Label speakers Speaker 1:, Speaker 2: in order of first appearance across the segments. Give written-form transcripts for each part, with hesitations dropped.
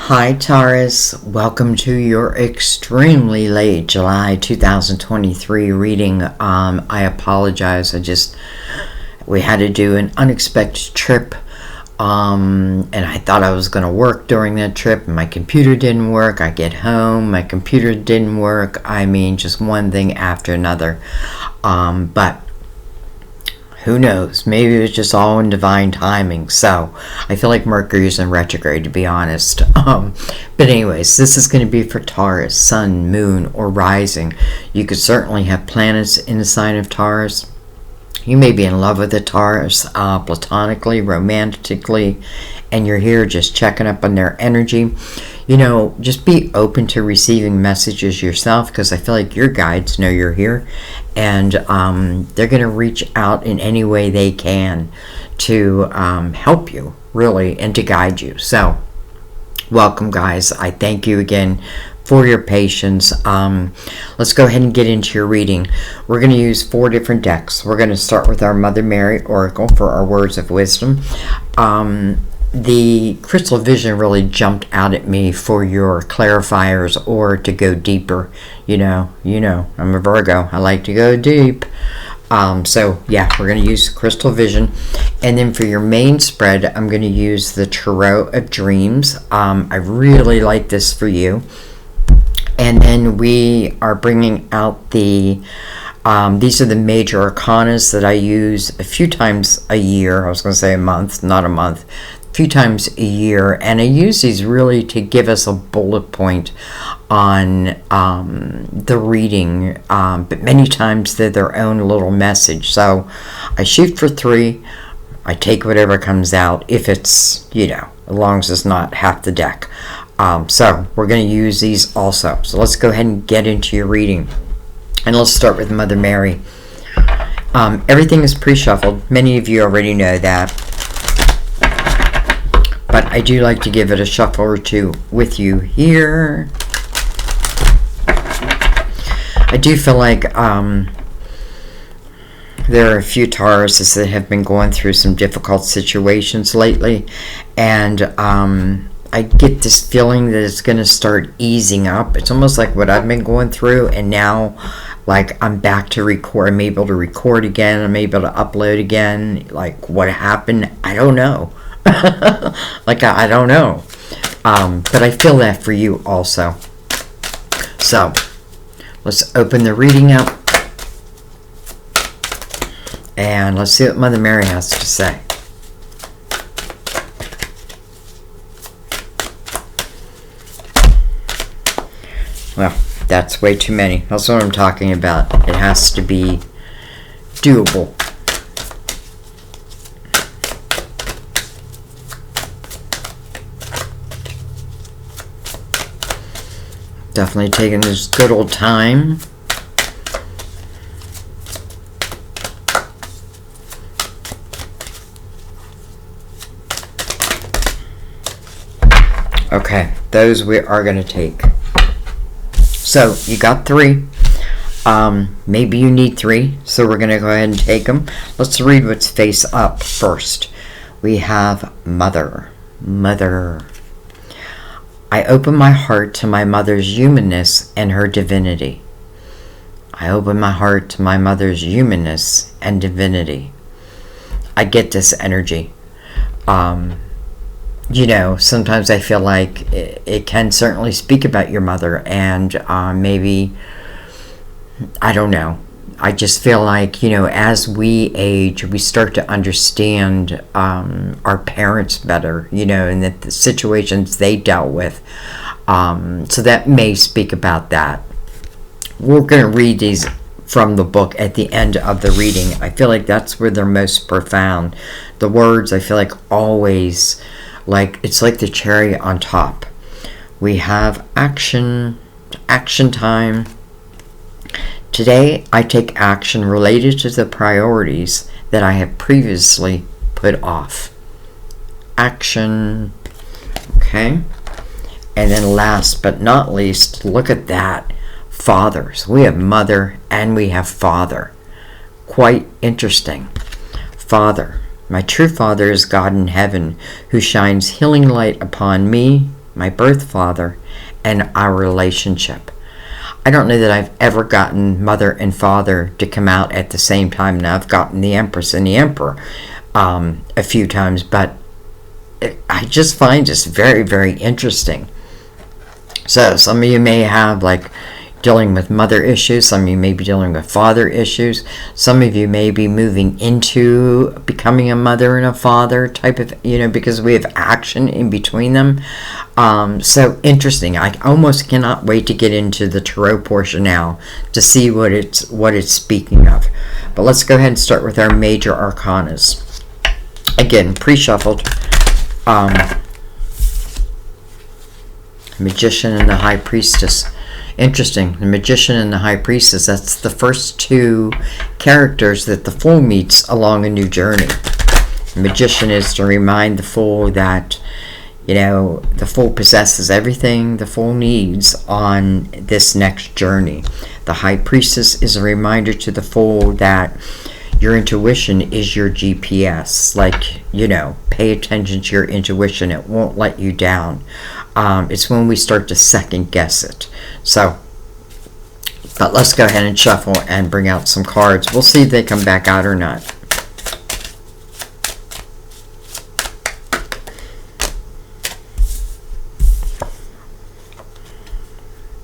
Speaker 1: Hi Taurus, welcome to your extremely late July 2023 reading. I apologize, we had to do an unexpected trip, and I thought I was going to work during that trip, and my computer didn't work. I get home, my computer didn't work. I mean, just one thing after another, but who knows? Maybe it was just all in divine timing. So I feel like Mercury's in retrograde, to be honest. But anyways, this is going to be for Taurus, Sun, Moon, or Rising. You could certainly have planets in the sign of Taurus. You may be in love with a Taurus, platonically, romantically, and you're here just checking up on their energy. You know, just be open to receiving messages yourself, because I feel like your guides know you're here, and they're going to reach out in any way they can to help you, really, and to guide you. So, welcome, guys. I thank you again for your patience. Let's go ahead and get into your reading. We're going to use 4 different decks. We're going to start with our Mother Mary Oracle for our words of wisdom. The crystal vision really jumped out at me for your clarifiers or to go deeper. You know, I'm a Virgo. I like to go deep. So yeah, we're going to use crystal vision. And then for your main spread, I'm going to use the Tarot of Dreams. I really like this for you. And then we are bringing out these are the major arcanas that I use a few times a year. I was going to say a month, not a month. A few times a year, and I use these really to give us a bullet point on the reading, but many times they're their own little message. So I shoot for 3. I take whatever comes out, if it's, as long as it's not half the deck. So we're going to use these also. So let's go ahead and get into your reading, and let's start with Mother Mary. Everything is pre-shuffled. Many of you already know that. But I do like to give it a shuffle or two with you here. I do feel like there are a few Tauruses that have been going through some difficult situations lately. And I get this feeling that it's going to start easing up. It's almost like what I've been going through. And now, like, I'm back to record. I'm able to record again. I'm able to upload again. Like, what happened? I don't know. I don't know, but I feel that for you also. So let's open the reading up, and let's see what Mother Mary has to say. Well, that's way too many. That's what I'm talking about. It has to be doable. Definitely taking this good old time. Okay, those we are going to take. So, you got 3. Maybe you need 3, so we're going to go ahead and take them. Let's read what's face up first. We have Mother. I open my heart to my mother's humanness and her divinity. I open my heart to my mother's humanness and divinity. I get this energy. Sometimes I feel like it can certainly speak about your mother, and maybe, I don't know. I just feel like, as we age, we start to understand our parents better, and the situations they dealt with. So that may speak about that. We're going to read these from the book at the end of the reading. I feel like that's where they're most profound. The words, I feel like always, it's like the cherry on top. We have action time. Today, I take action related to the priorities that I have previously put off. Action. Okay. And then last but not least, look at that. Fathers. We have mother and we have father. Quite interesting. Father. My true Father is God in heaven, who shines healing light upon me, my birth father, and our relationship. I don't know that I've ever gotten mother and father to come out at the same time. Now, I've gotten the Empress and the Emperor a few times, but I just find this very, very interesting. So some of you may have like dealing with mother issues. Some of you may be dealing with father issues. Some of you may be moving into becoming a mother and a father type of, because we have action in between them. So interesting. I almost cannot wait to get into the tarot portion now to see what it's speaking of. But let's go ahead and start with our major arcanas. Again, pre-shuffled. Magician and the High Priestess. Interesting. The Magician and the High Priestess, that's the first two characters that the Fool meets along a new journey. The Magician is to remind the Fool that, the Fool possesses everything the Fool needs on this next journey. The High Priestess is a reminder to the Fool that your intuition is your GPS. Like, pay attention to your intuition. It won't let you down. It's when we start to second guess it. So, but let's go ahead and shuffle and bring out some cards. We'll see if they come back out or not.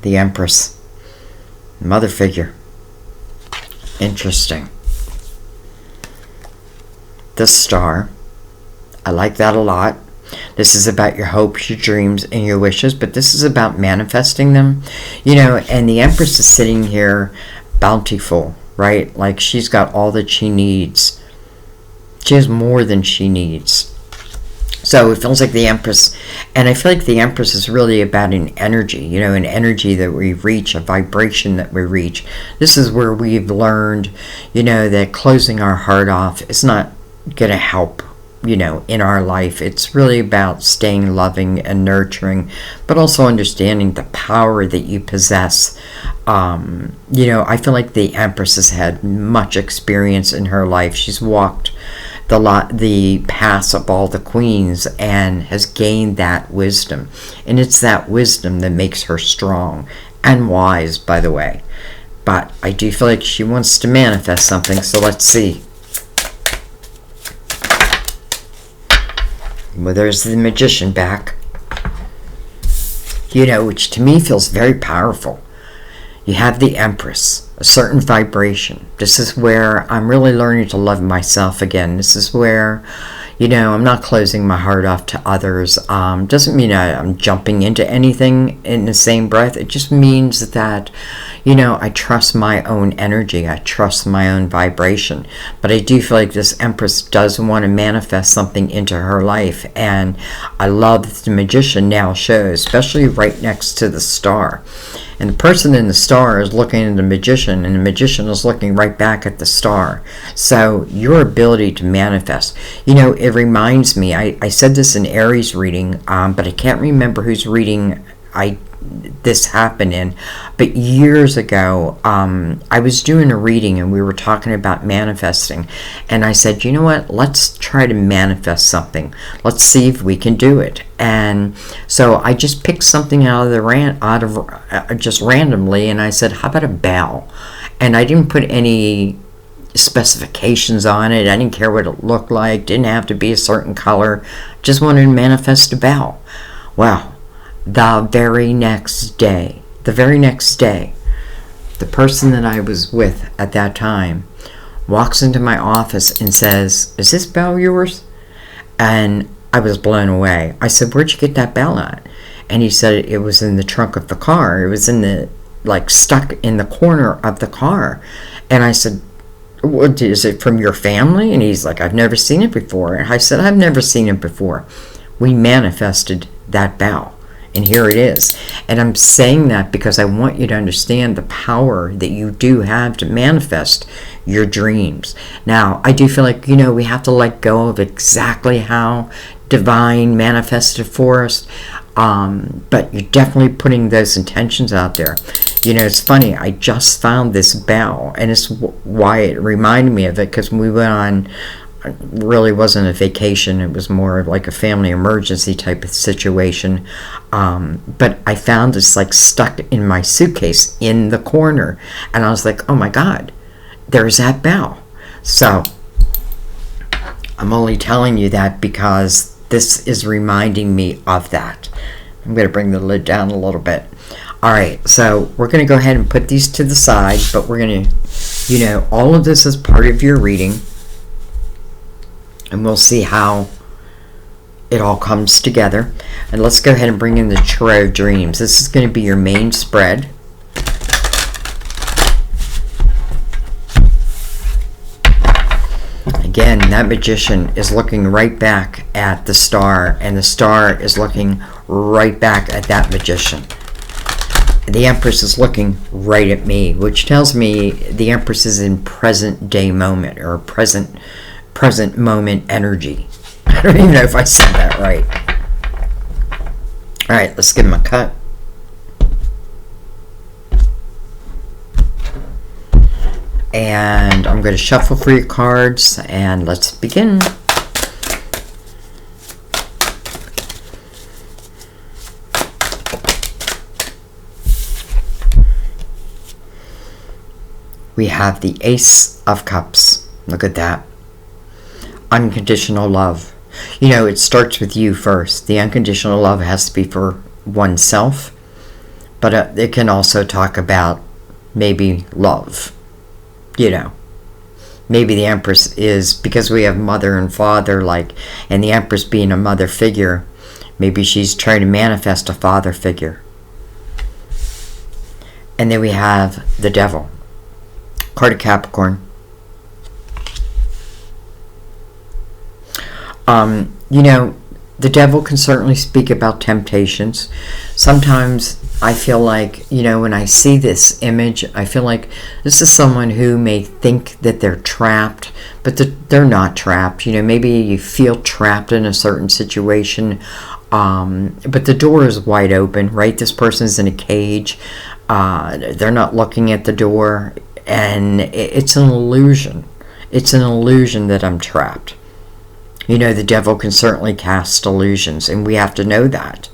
Speaker 1: The Empress. Mother figure. Interesting. The Star. I like that a lot. This is about your hopes, your dreams, and your wishes, but this is about manifesting them. And the Empress is sitting here bountiful, right? Like she's got all that she needs. She has more than she needs. So it feels like the Empress, and I feel like the Empress is really about an energy, an energy that we reach, a vibration that we reach. This is where we've learned, that closing our heart off is not going to help, in our life. It's really about staying loving and nurturing, but also understanding the power that you possess. I feel like the Empress has had much experience in her life. She's walked the paths of all the queens and has gained that wisdom. And it's that wisdom that makes her strong and wise, by the way. But I do feel like she wants to manifest something, so let's see. Well, there's the Magician back. Which to me feels very powerful. You have the Empress, a certain vibration. This is where I'm really learning to love myself again. This is where, I'm not closing my heart off to others. Doesn't mean I'm jumping into anything in the same breath. It just means that, I trust my own energy. I trust my own vibration. But I do feel like this Empress does want to manifest something into her life. And I love that the Magician now shows, especially right next to the Star. And the person in the Star is looking at the Magician, and the Magician is looking right back at the Star. So your ability to manifest, it reminds me, I said this in Aries reading, but I can't remember whose reading this happened in, but years ago, I was doing a reading and we were talking about manifesting, and I said, you know what, let's try to manifest something. Let's see if we can do it. And so I just picked something out of just randomly, and I said, how about a bell? And I didn't put any specifications on it. I didn't care what it looked like. Didn't have to be a certain color. Just wanted to manifest a bell. Wow. The very next day, the person that I was with at that time walks into my office and says, is this bell yours? And I was blown away. I said, where'd you get that bell at? And he said it was in the trunk of the car. It was stuck in the corner of the car. And I said, what, is it from your family? And he's like, I've never seen it before. And I said, I've never seen it before. We manifested that bell. And here it is. And I'm saying that because I want you to understand the power that you do have to manifest your dreams. Now, I do feel like, we have to let go of exactly how divine manifested for us. But you're definitely putting those intentions out there. It's funny. I just found this bell, and it's why it reminded me of it, because we went on really wasn't a vacation. It was more like a family emergency type of situation. But I found this like stuck in my suitcase in the corner. And I was like, oh my God, there's that bell. So I'm only telling you that because this is reminding me of that. I'm going to bring the lid down a little bit. All right, so we're going to go ahead and put these to the side, but we're going to, all of this is part of your reading, and we'll see how it all comes together. And let's go ahead and bring in the Tarot of Dreams. This is going to be your main spread. Again, that Magician is looking right back at the Star, and the Star is looking right back at that Magician. The Empress is looking right at me, which tells me the Empress is in present day moment, or present moment energy. I don't even know if I said that right. All right, let's give him a cut. And I'm going to shuffle for your cards, and let's begin. We have the Ace of Cups. Look at that. Unconditional love. It starts with you first. The unconditional love has to be for oneself, but it can also talk about maybe love. Maybe the Empress is, because we have mother and father, and the Empress being a mother figure, maybe she's trying to manifest a father figure. And then we have the Devil. Card of Capricorn. The Devil can certainly speak about temptations. Sometimes I feel like, when I see this image, I feel like this is someone who may think that they're trapped, but they're not trapped. Maybe you feel trapped in a certain situation, but the door is wide open, right? This person's in a cage. They're not looking at the door. And it's an illusion. It's an illusion that I'm trapped. The Devil can certainly cast illusions, and we have to know that,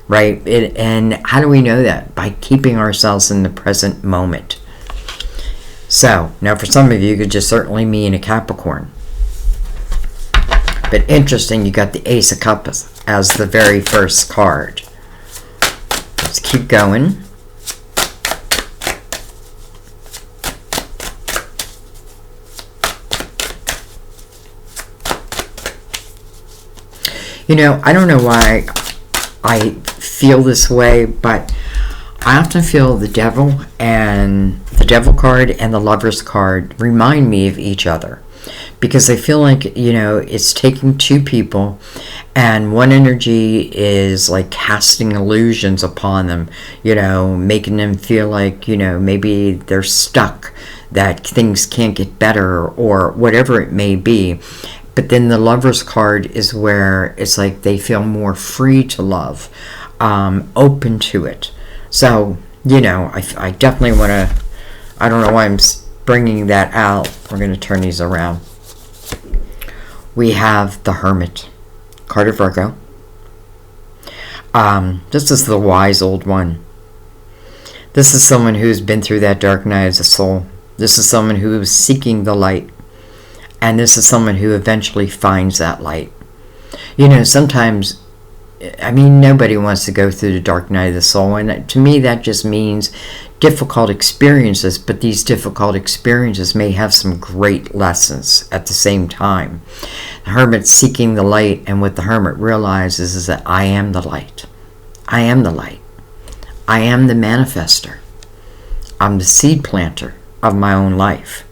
Speaker 1: right? And how do we know that? By keeping ourselves in the present moment. So, now for some of you, it could just certainly mean a Capricorn. But interesting, you got the Ace of Cups as the very first card. Let's keep going. I don't know why I feel this way, but I often feel the Devil and the Devil card and the Lover's card remind me of each other, because I feel like, it's taking two people, and one energy is like casting illusions upon them, making them feel like, maybe they're stuck, that things can't get better, or whatever it may be. But then the Lover's card is where it's like they feel more free to love, open to it. So, I definitely want to, I don't know why I'm bringing that out. We're going to turn these around. We have the Hermit, card of Virgo. This is the wise old one. This is someone who's been through that dark night of the soul. This is someone who is seeking the light. And this is someone who eventually finds that light. Sometimes, nobody wants to go through the dark night of the soul. And to me, that just means difficult experiences. But these difficult experiences may have some great lessons at the same time. The Hermit's seeking the light. And what the Hermit realizes is that I am the light. I am the light. I am the manifester. I'm the seed planter of my own life.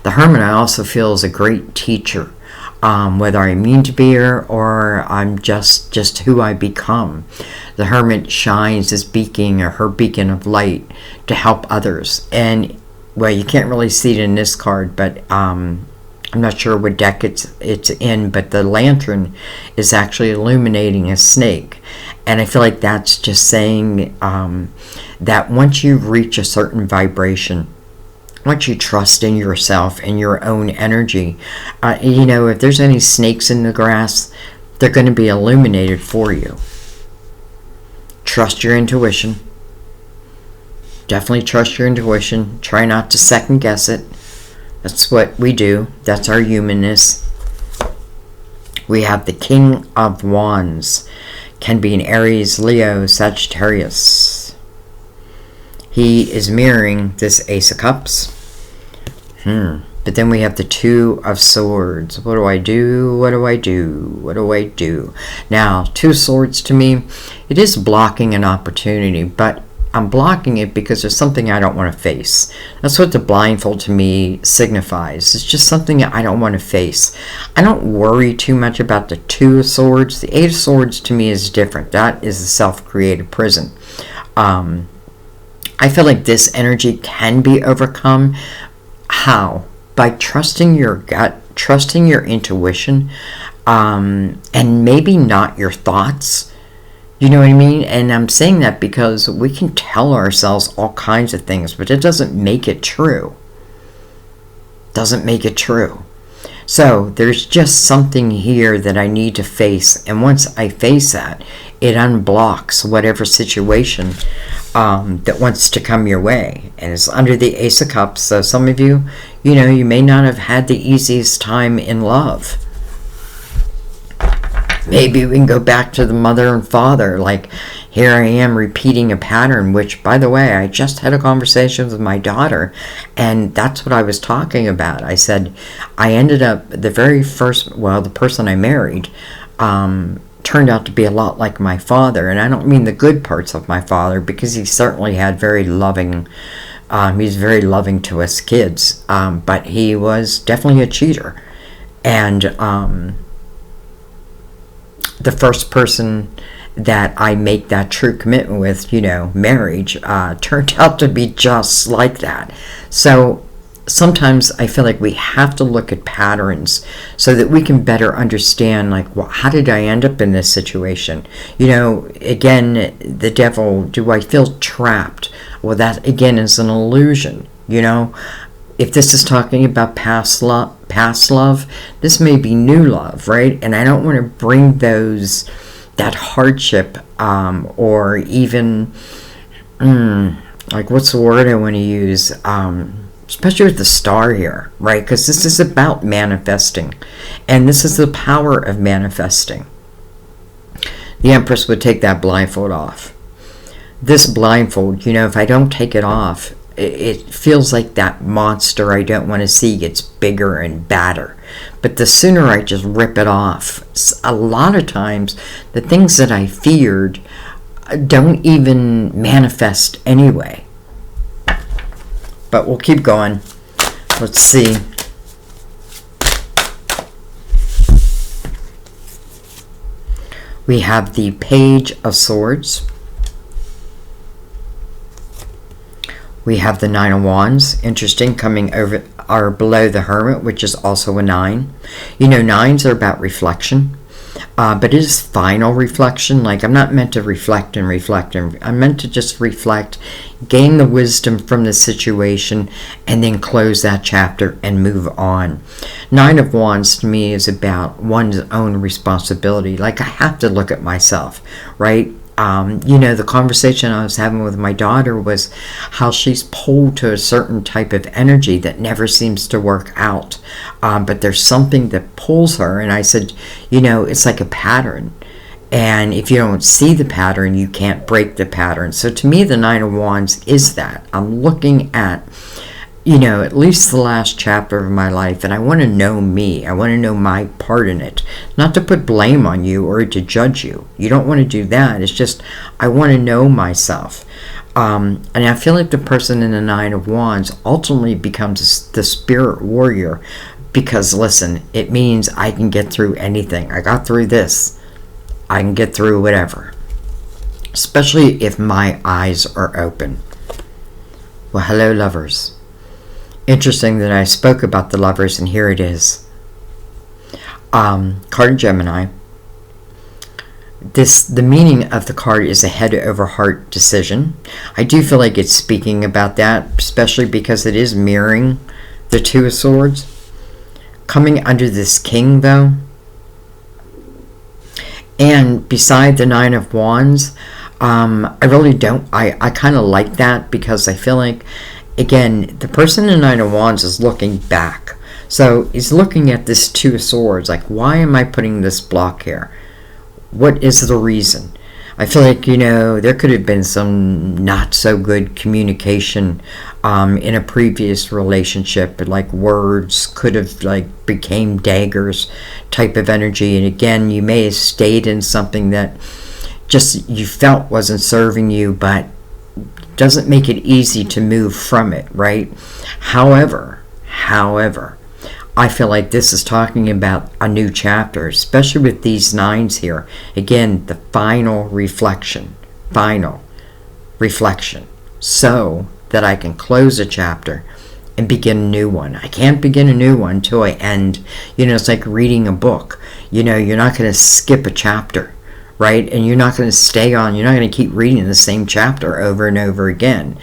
Speaker 1: The Hermit, I also feel, is a great teacher, whether I mean to be or I'm just who I become. The Hermit shines his beacon or her beacon of light to help others. And, well, you can't really see it in this card, but I'm not sure what deck it's in, but the lantern is actually illuminating a snake. And I feel like that's just saying that once you reach a certain vibration, I want you to trust in yourself and your own energy. You know, if there's any snakes in the grass, they're going to be illuminated for you. Trust your intuition. Definitely trust your intuition. Try not to second guess it. That's what we do. That's our humanness. We have the King of Wands. Can be an Aries, Leo, Sagittarius. He is mirroring this Ace of Cups. But then we have the Two of Swords. What do I do? What do I do? What do I do? Now, Two Swords to me, it is blocking an opportunity, but I'm blocking it because there's something I don't want to face. That's what the blindfold to me signifies. It's just something that I don't want to face. I don't worry too much about the Two of Swords. The Eight of Swords to me is different. That is a self-created prison. I feel like this energy can be overcome. How? By trusting your gut, trusting your intuition, and maybe not your thoughts. You know what I mean? And I'm saying that because we can tell ourselves all kinds of things, but it doesn't make it true. Doesn't make it true. So there's just something here that I need to face. And once I face that, it unblocks whatever situation that wants to come your way. And it's under the Ace of Cups. So some of you, you know, you may not have had the easiest time in love. Maybe we can go back to the mother and father. Like, here I am repeating a pattern, which, by the way, I just had a conversation with my daughter, and that's what I was talking about. I said, I ended up, the very first, well, the person I married, turned out to be a lot like my father. And I don't mean the good parts of my father, because he certainly had very loving, he's very loving to us kids, but he was definitely a cheater. And the first person that I make that true commitment with, you know, marriage, turned out to be just like that. So sometimes I feel like we have to look at patterns so that we can better understand, like, well, how did I end up in this situation? You know, again, the devil, do I feel trapped? Well, that again is an illusion, you know. If this is talking about past love, this may be new love, right? And I don't want to bring that hardship, or even, like, what's the word I want to use? Especially with the star here, right? Because this is about manifesting. And this is the power of manifesting. The Empress would take that blindfold off. This blindfold, you know, if I don't take it off, it feels like that monster I don't want to see gets bigger and badder. But the sooner I just rip it off, a lot of times the things that I feared don't even manifest anyway. But we'll keep going. Let's see. We have the Page of Swords. We have the Nine of Wands, interesting, coming over or below the Hermit, which is also a 9. You know, 9s are about reflection, but it is final reflection. Like, I'm not meant to reflect and reflect. I'm meant to just reflect, gain the wisdom from the situation, and then close that chapter and move on. 9 of Wands to me is about one's own responsibility. Like, I have to look at myself, right? You know, the conversation I was having with my daughter was how she's pulled to a certain type of energy that never seems to work out. But there's something that pulls her. And I said, you know, it's like a pattern. And if you don't see the pattern, you can't break the pattern. So to me, the Nine of Wands is that. I'm looking at, you know, at least the last chapter of my life, and I want to know me. I want to know my part in it. Not to put blame on you or to judge you. You don't want to do that. It's just, I want to know myself. And I feel like the person in the Nine of Wands ultimately becomes the spirit warrior, because, listen, it means I can get through anything. I got through this. I can get through whatever. Especially if my eyes are open. Well, hello, lovers. Interesting that I spoke about the Lovers, and here it is. Card of Gemini. the meaning of the card is a head over heart decision. I do feel like it's speaking about that, especially because it is mirroring the Two of Swords. Coming under this King, though, and beside the Nine of Wands, I really don't, I kind of like that, because I feel like, again, the person in the Nine of Wands is looking back. So he's looking at this Two of Swords, like, why am I putting this block here? What is the reason? I feel like, there could have been some not so good communication in a previous relationship. Like, words could have, like, became daggers type of energy. And again, you may have stayed in something that just you felt wasn't serving you, but doesn't make it easy to move from it, right? However, I feel like this is talking about a new chapter, especially with these nines here. Again, the final reflection, so that I can close a chapter and begin a new one. I can't begin a new one until I end. It's like reading a book. You're not going to skip a chapter, right? And you're not going to stay on, you're not going to keep reading the same chapter over and over again.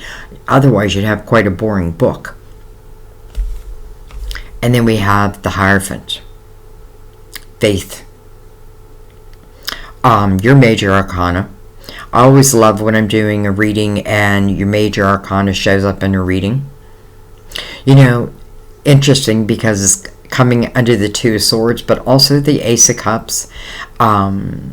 Speaker 1: Otherwise, you'd have quite a boring book. And then we have the Hierophant. Faith. Your major arcana. I always love when I'm doing a reading and your major arcana shows up in a reading. Interesting, because it's coming under the Two of Swords, but also the Ace of Cups. I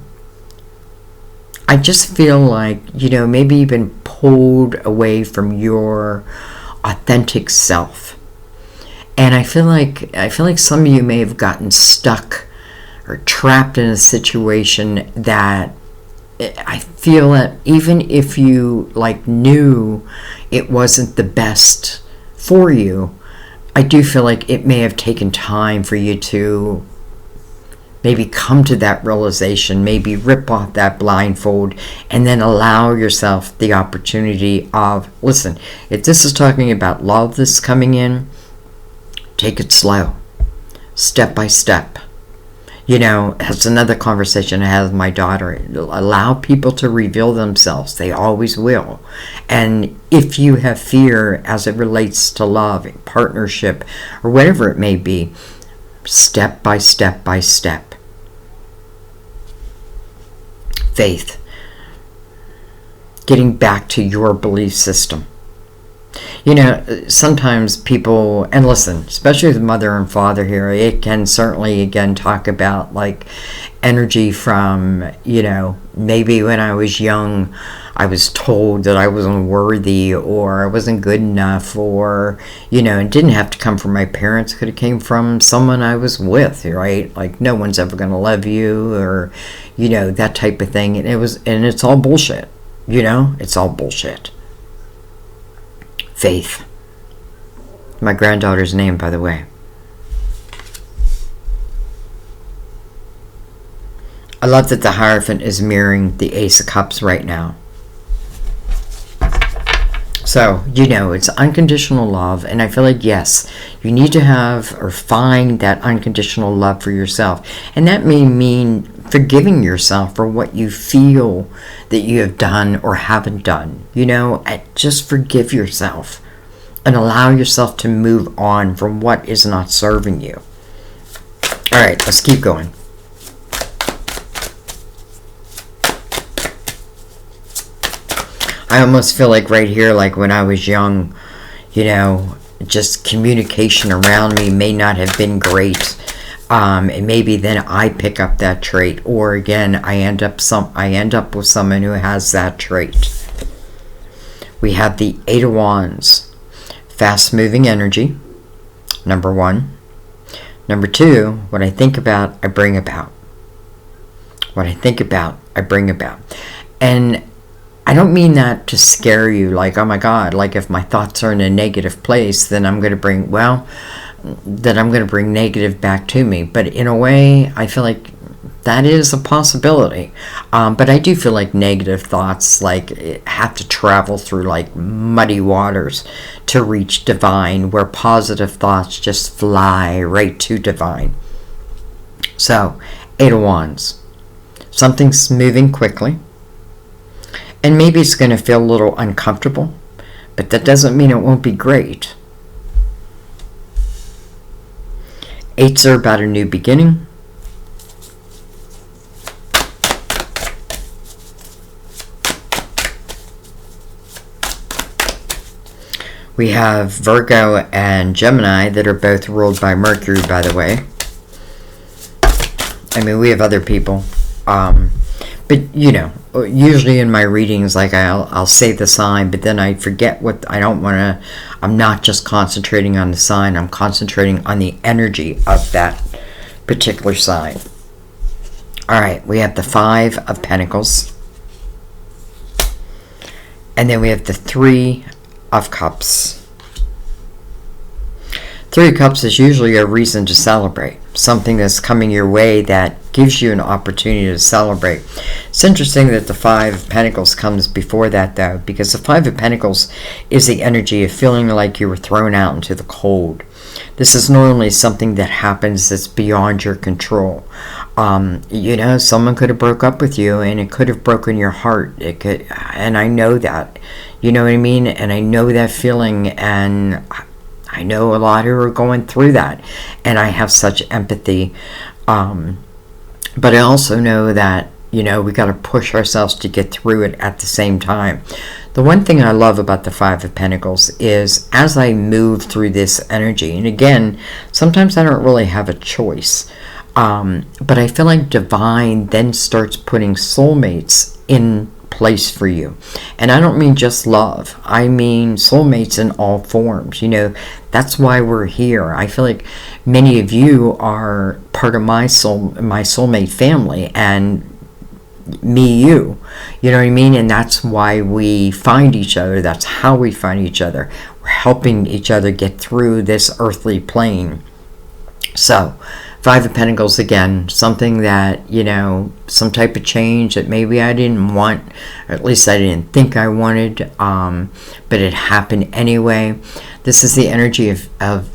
Speaker 1: just feel like, maybe you've been pulled away from your authentic self. And I feel like some of you may have gotten stuck or trapped in a situation that I feel that even if you knew it wasn't the best for you, I do feel like it may have taken time for you to maybe come to that realization, maybe rip off that blindfold, and then allow yourself the opportunity of, listen, if this is talking about love that's coming in, take it slow, step by step. That's another conversation I had with my daughter. Allow people to reveal themselves. They always will. And if you have fear as it relates to love, partnership, or whatever it may be, step by step by step. Faith. Getting back to your belief system. Sometimes people, and listen, especially with mother and father here, it can certainly, again, talk about energy from, maybe when I was young, I was told that I wasn't worthy, or I wasn't good enough, or, it didn't have to come from my parents. It could have came from someone I was with, right? Like, no one's ever going to love you, or, that type of thing. And it's all bullshit, it's all bullshit. Faith. My granddaughter's name, by the way. I love that the Hierophant is mirroring the Ace of Cups right now. So, it's unconditional love, and I feel like, yes, you need to have or find that unconditional love for yourself. And that may mean forgiving yourself for what you feel that you have done or haven't done. Just forgive yourself and allow yourself to move on from what is not serving you. All right, let's keep going. I almost feel like right here, like when I was young, just communication around me may not have been great. And maybe then I pick up that trait, or again, I end up with someone who has that trait. We have the Eight of Wands, fast-moving energy, number one. Number two, what I think about, I bring about. What I think about, I bring about. And I don't mean that to scare you, like, oh my God, like if my thoughts are in a negative place, then I'm going to bring negative back to me. But in a way, I feel like that is a possibility. But I do feel like negative thoughts have to travel through muddy waters to reach divine, where positive thoughts just fly right to divine. So, Eight of Wands. Something's moving quickly. And maybe it's going to feel a little uncomfortable, but that doesn't mean it won't be great. Eights are about a new beginning. We have Virgo and Gemini that are both ruled by Mercury, by the way. I mean, we have other people. But, you know, usually in my readings, like I'll say the sign, but then I forget what I don't want to. I'm not just concentrating on the sign. I'm concentrating on the energy of that particular sign. All right, we have the Five of Pentacles. And then we have the Three of Cups. Three of Cups is usually a reason to celebrate. Something that's coming your way that gives you an opportunity to celebrate. It's interesting that the Five of Pentacles comes before that, though, because the Five of Pentacles is the energy of feeling like you were thrown out into the cold. This is normally something that happens that's beyond your control. You know, someone could have broke up with you, and it could have broken your heart. It could, and I know that. You know what I mean? And I know that feeling, and I know a lot who are going through that, and I have such empathy. But I also know that, you know, we got to push ourselves to get through it at the same time. The one thing I love about the Five of Pentacles is as I move through this energy, and again, sometimes I don't really have a choice, but I feel like divine then starts putting soulmates in place for you. And I don't mean just love. I mean soulmates in all forms. You know, that's why we're here. I feel like many of you are part of my soulmate family, and me, you know what I mean? And that's why we find each other. That's how we find each other. We're helping each other get through this earthly plane. So Five of Pentacles, again, something that, you know, some type of change that maybe I didn't want, or at least I didn't think I wanted, but it happened anyway. This is the energy of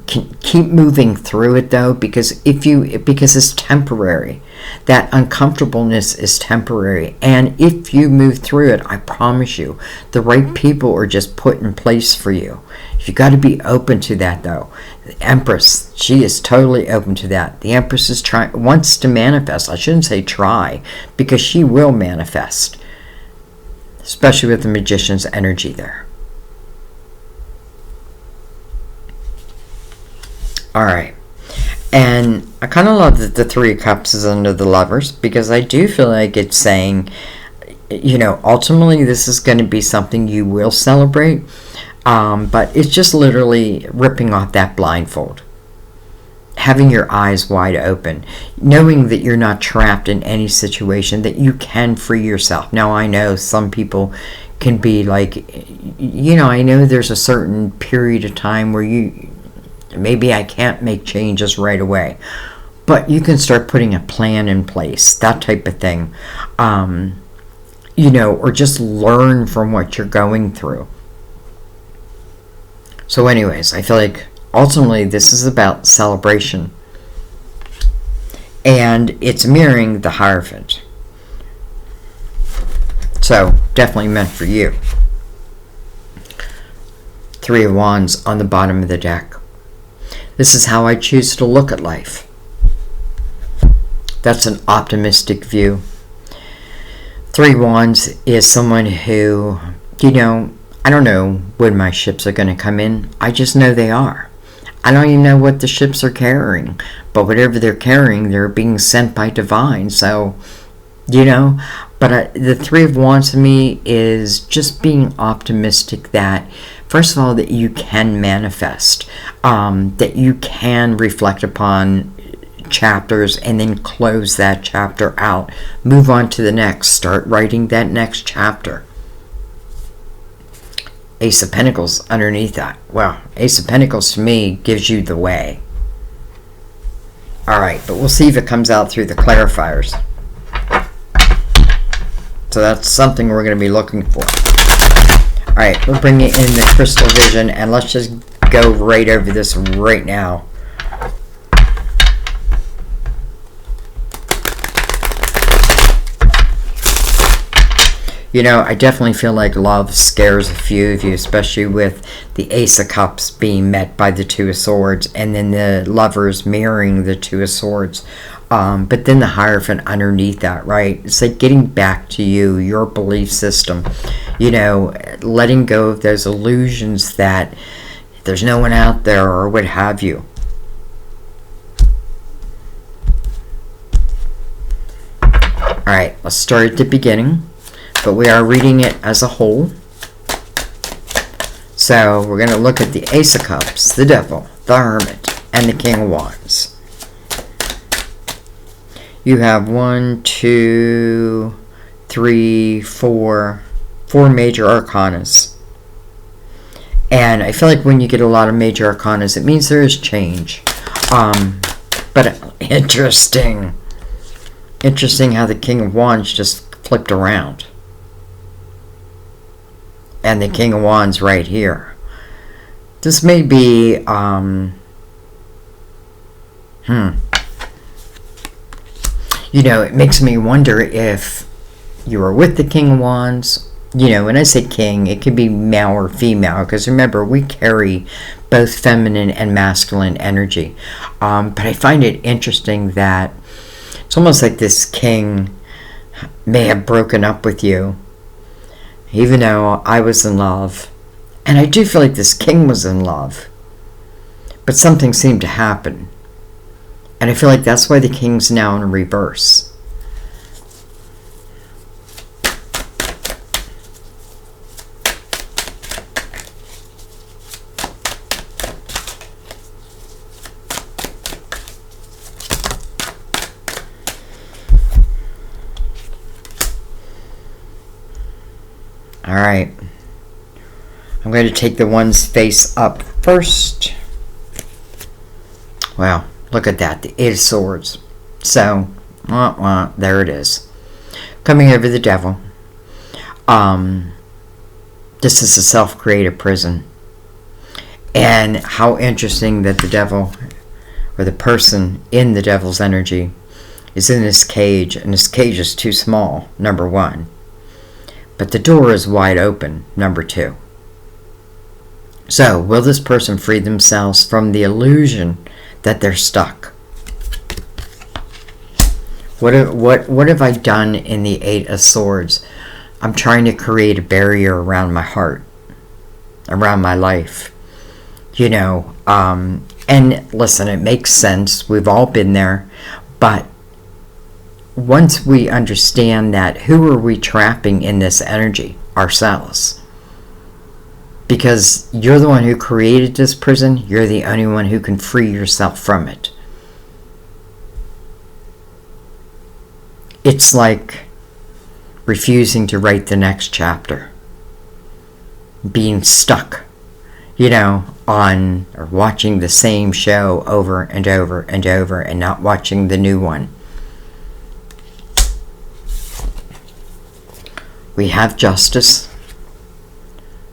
Speaker 1: keep moving through it, though, because it's temporary. That uncomfortableness is temporary, and if you move through it, I promise you, the right people are just put in place for you. You got to be open to that, though. The Empress, she is totally open to that. The Empress is wants to manifest. I shouldn't say try, because she will manifest, especially with the Magician's energy there. All right. And I kind of love that the Three of Cups is under the Lovers, because I do feel like it's saying, you know, ultimately this is going to be something you will celebrate. But it's just literally ripping off that blindfold. Having your eyes wide open. Knowing that you're not trapped in any situation, that you can free yourself. Now, I know some people can be like, you know, I know there's a certain period of time where maybe I can't make changes right away. But you can start putting a plan in place. That type of thing. You know, or just learn from what you're going through. So anyways, I feel like ultimately this is about celebration. And it's mirroring the Hierophant. So definitely meant for you. Three of Wands on the bottom of the deck. This is how I choose to look at life. That's an optimistic view. Three of Wands is someone who, you know, I don't know when my ships are going to come in. I just know they are. I don't even know what the ships are carrying. But whatever they're carrying, they're being sent by divine. So, you know. But the Three of Wands to me is just being optimistic that, first of all, that you can manifest. That you can reflect upon chapters and then close that chapter out. Move on to the next. Start writing that next chapter. Ace of Pentacles underneath that. Well, Ace of Pentacles to me gives you the way. Alright, but we'll see if it comes out through the clarifiers. So that's something we're going to be looking for. Alright, we'll bring it in the crystal vision, and let's just go right over this right now. I definitely feel like love scares a few of you, especially with the Ace of Cups being met by the Two of Swords, and then the Lovers mirroring the Two of Swords. But then the Hierophant underneath that, right? It's like getting back to you, your belief system, letting go of those illusions that there's no one out there or what have you. Alright, let's start at the beginning, but we are reading it as a whole. So we're going to look at the Ace of Cups, the Devil, the Hermit, and the King of Wands. You have 1, 2, 3, 4 major arcanas. And I feel like when you get a lot of major arcanas, it means there is change. But interesting. Interesting how the King of Wands just flipped around. And the King of Wands right here. This may be, it makes me wonder if you are with the King of Wands. When I say king, it could be male or female. Because remember, we carry both feminine and masculine energy. But I find it interesting that it's almost like this king may have broken up with you, even though I was in love. And I do feel like this king was in love, but something seemed to happen. And I feel like that's why the king's now in reverse. Alright, I'm going to take the one's face up first. Wow, look at that, the Eight of Swords. So, there it is. Coming over the Devil. This is a self-created prison. And how interesting that the Devil, or the person in the Devil's energy, is in this cage, and this cage is too small, number one. But the door is wide open, number two. So, will this person free themselves from the illusion that they're stuck? What have I done in the Eight of Swords? I'm trying to create a barrier around my heart, around my life. And listen, it makes sense. We've all been there. But once we understand that, who are we trapping in this energy? Ourselves. Because you're the one who created this prison. You're the only one who can free yourself from it. It's like refusing to write the next chapter. Being stuck, on or watching the same show over and over and over and not watching the new one. We have justice.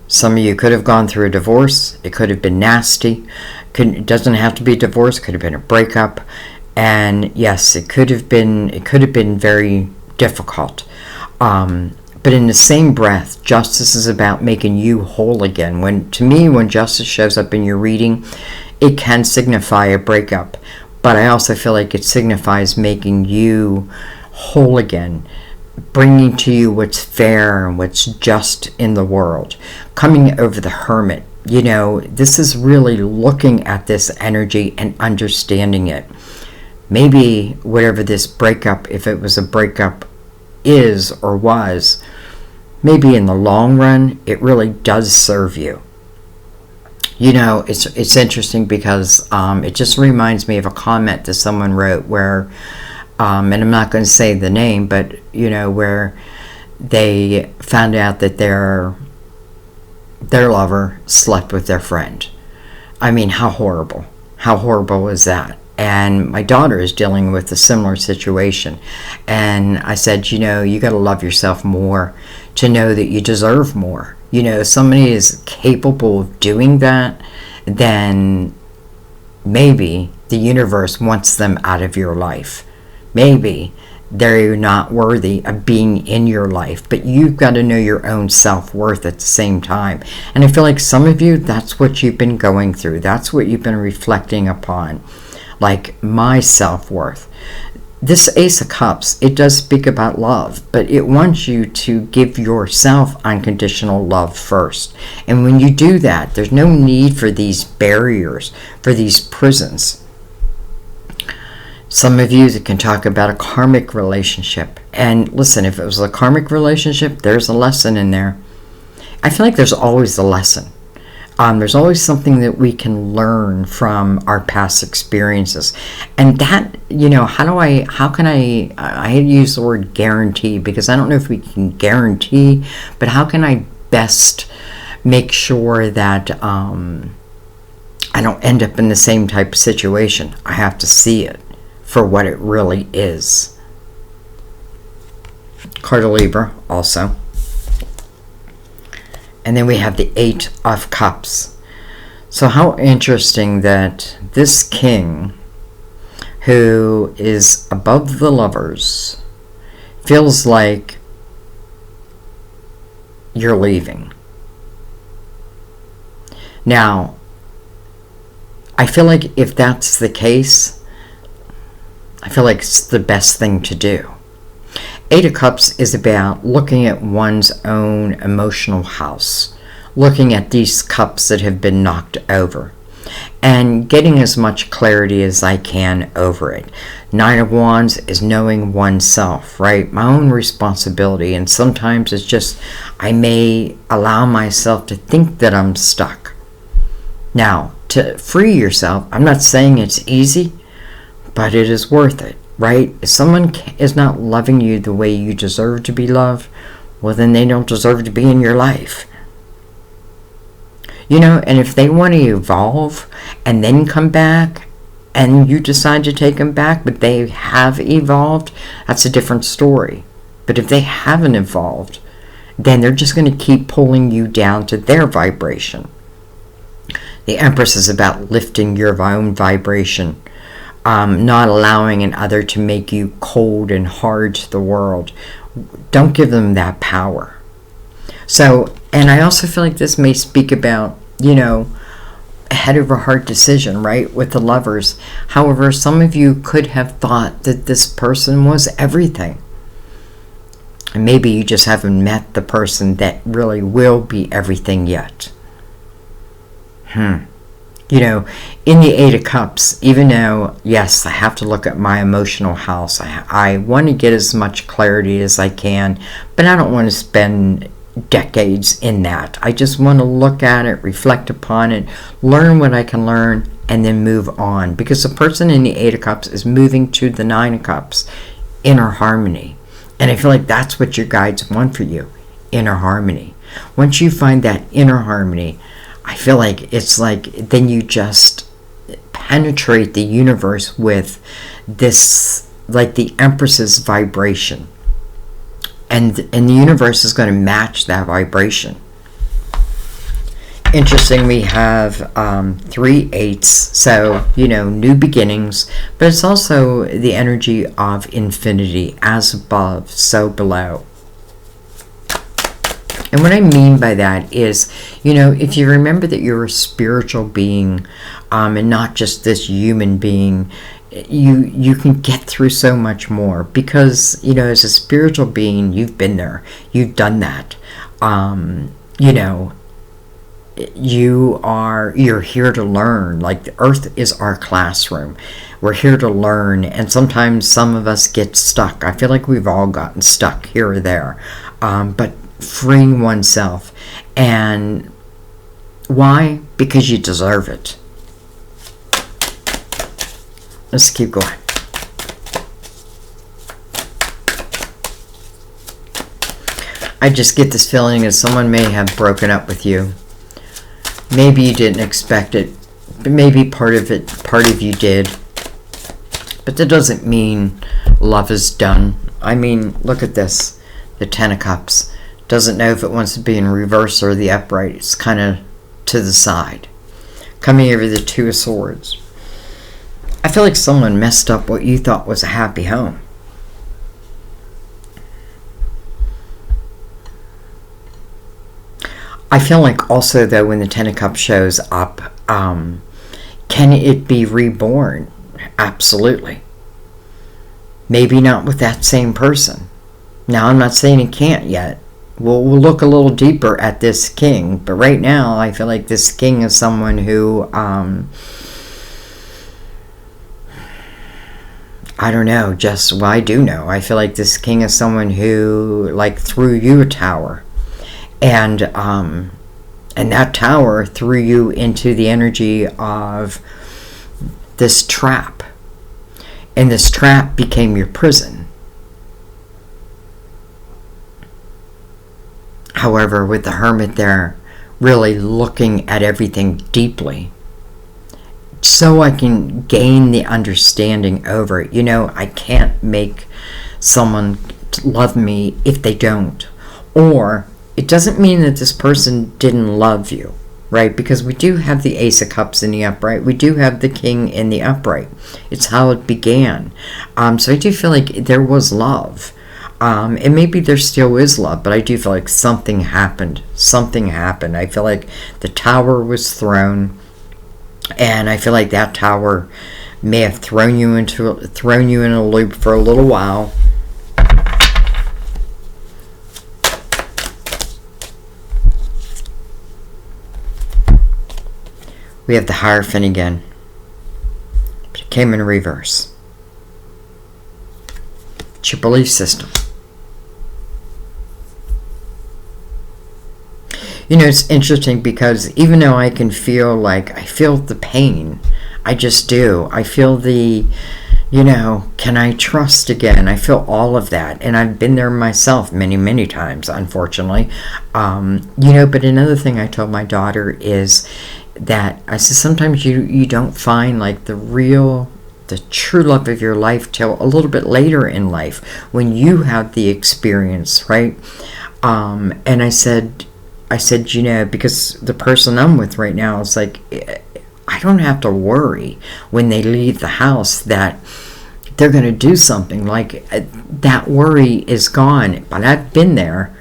Speaker 1: Some of you could have gone through a divorce. It could have been nasty. It doesn't have to be a divorce. It could have been a breakup. And yes, it could have been very difficult. But in the same breath, justice is about making you whole again. When justice shows up in your reading, it can signify a breakup. But I also feel like it signifies making you whole again. Bringing to you what's fair and what's just in the world. Coming over the Hermit. This is really looking at this energy and understanding it. Maybe whatever this breakup, if it was a breakup, is or was, maybe in the long run, it really does serve you. It's interesting because it just reminds me of a comment that someone wrote where, and I'm not going to say the name, but, where they found out that their lover slept with their friend. I mean, how horrible. How horrible is that? And my daughter is dealing with a similar situation. And I said, you got to love yourself more to know that you deserve more. If somebody is capable of doing that, then maybe the universe wants them out of your life. Maybe they're not worthy of being in your life. But you've got to know your own self-worth at the same time. And I feel like some of you, that's what you've been going through. That's what you've been reflecting upon. Like, my self-worth. This Ace of Cups, it does speak about love, but it wants you to give yourself unconditional love first. And when you do that, there's no need for these barriers, for these prisons. Some of you that can talk about a karmic relationship. And listen, if it was a karmic relationship, there's a lesson in there. I feel like there's always a lesson. There's always something that we can learn from our past experiences. And that, how can I use the word guarantee, because I don't know if we can guarantee, but how can I best make sure that I don't end up in the same type of situation? I have to see it for what it really is. Card of Libra also. And then we have the Eight of Cups. So how interesting that this king, who is above the Lovers, feels like you're leaving. Now, I feel like if that's the case, I feel like it's the best thing to do. Eight of Cups is about looking at one's own emotional house, looking at these cups that have been knocked over, and getting as much clarity as I can over it. Nine of Wands is knowing oneself, right? My own responsibility, and sometimes it's just, I may allow myself to think that I'm stuck. Now, to free yourself, I'm not saying it's easy, but it is worth it. Right? If someone is not loving you the way you deserve to be loved, well, then they don't deserve to be in your life. And if they want to evolve and then come back and you decide to take them back, but they have evolved, that's a different story. But if they haven't evolved, then they're just going to keep pulling you down to their vibration. The Empress is about lifting your own vibration. Not allowing another to make you cold and hard to the world. Don't give them that power. So, and I also feel like this may speak about, ahead of a hard decision, right, with the Lovers. However, some of you could have thought that this person was everything. And maybe you just haven't met the person that really will be everything yet. In the Eight of Cups, even though, yes, I have to look at my emotional house, I want to get as much clarity as I can, but I don't want to spend decades in that. I just want to look at it, reflect upon it, learn what I can learn, and then move on. Because the person in the Eight of Cups is moving to the Nine of Cups, inner harmony. And I feel like that's what your guides want for you, inner harmony. Once you find that inner harmony, I feel like it's like then you just penetrate the universe with this, like the Empress's vibration. And the universe is going to match that vibration. Interesting, we have 3 eights, so, new beginnings, but it's also the energy of infinity, as above, so below. And what I mean by that is, if you remember that you're a spiritual being and not just this human being, you can get through so much more because, as a spiritual being, you've been there. You've done that. You're here to learn. Like the earth is our classroom. We're here to learn. And sometimes some of us get stuck. I feel like we've all gotten stuck here or there. But freeing oneself. And why? Because you deserve it. Let's keep going. I just get this feeling that someone may have broken up with you. Maybe you didn't expect it, but maybe part of you did. But that doesn't mean love is done. I mean, look at this. The Ten of Cups. Doesn't know if it wants to be in reverse or the upright. It's kind of to the side. Coming over the Two of Swords. I feel like someone messed up what you thought was a happy home. I feel like also, though, when the Ten of Cups shows up, can it be reborn? Absolutely. Maybe not with that same person. Now, I'm not saying it can't yet. We'll look a little deeper at this king. But right now, I feel like this king is someone who, I don't know, I do know. I feel like this king is someone who, like, threw you a tower. And that tower threw you into the energy of this trap. And this trap became your prison. However, with the Hermit there, really looking at everything deeply, so I can gain the understanding over it. I can't make someone love me if they don't. Or it doesn't mean that this person didn't love you, right? Because we do have the Ace of Cups in the upright. We do have the King in the upright. It's how it began. So I do feel like there was love. And maybe there still is love, but I do feel like something happened. Something happened. I feel like the tower was thrown, and I feel like that tower may have thrown you in a loop for a little while. We have the Hierophant again, but it came in reverse. It's your belief system. It's interesting because even though I can feel the pain, I just do. I feel the, can I trust again? I feel all of that. And I've been there myself many, many times, unfortunately. But another thing I told my daughter is that I said sometimes you don't find like the true love of your life till a little bit later in life when you have the experience, right? And I said, because the person I'm with right now is like, I don't have to worry when they leave the house that they're going to do something. Like, that worry is gone. But I've been there.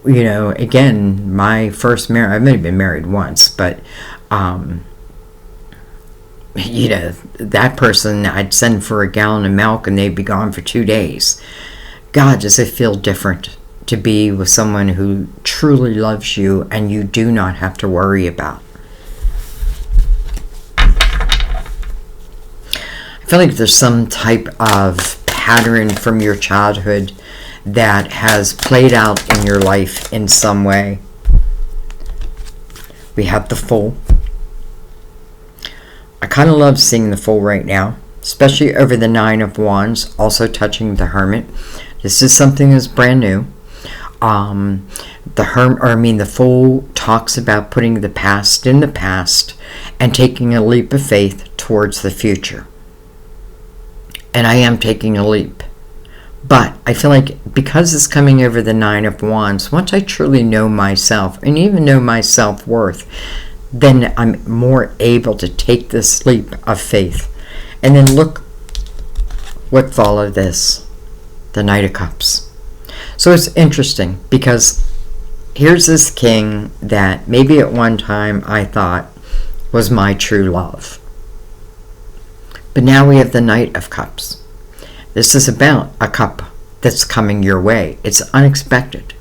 Speaker 1: Again, my first marriage, I've only been married once, but, that person, I'd send for a gallon of milk and they'd be gone for 2 days. God, does it feel different to be with someone who truly loves you and you do not have to worry about. I feel like there's some type of pattern from your childhood that has played out in your life in some way. We have the Fool. I kind of love seeing the Fool right now, especially over the Nine of Wands, also touching the Hermit. This is something that's brand new. The Fool talks about putting the past in the past and taking a leap of faith towards the future. And I am taking a leap. But I feel like because it's coming over the Nine of Wands, once I truly know myself and even know my self-worth, then I'm more able to take this leap of faith. And then look what followed this, the Knight of Cups. So it's interesting because here's this king that maybe at one time I thought was my true love. But now we have the Knight of Cups. This is about a cup that's coming your way. It's unexpected.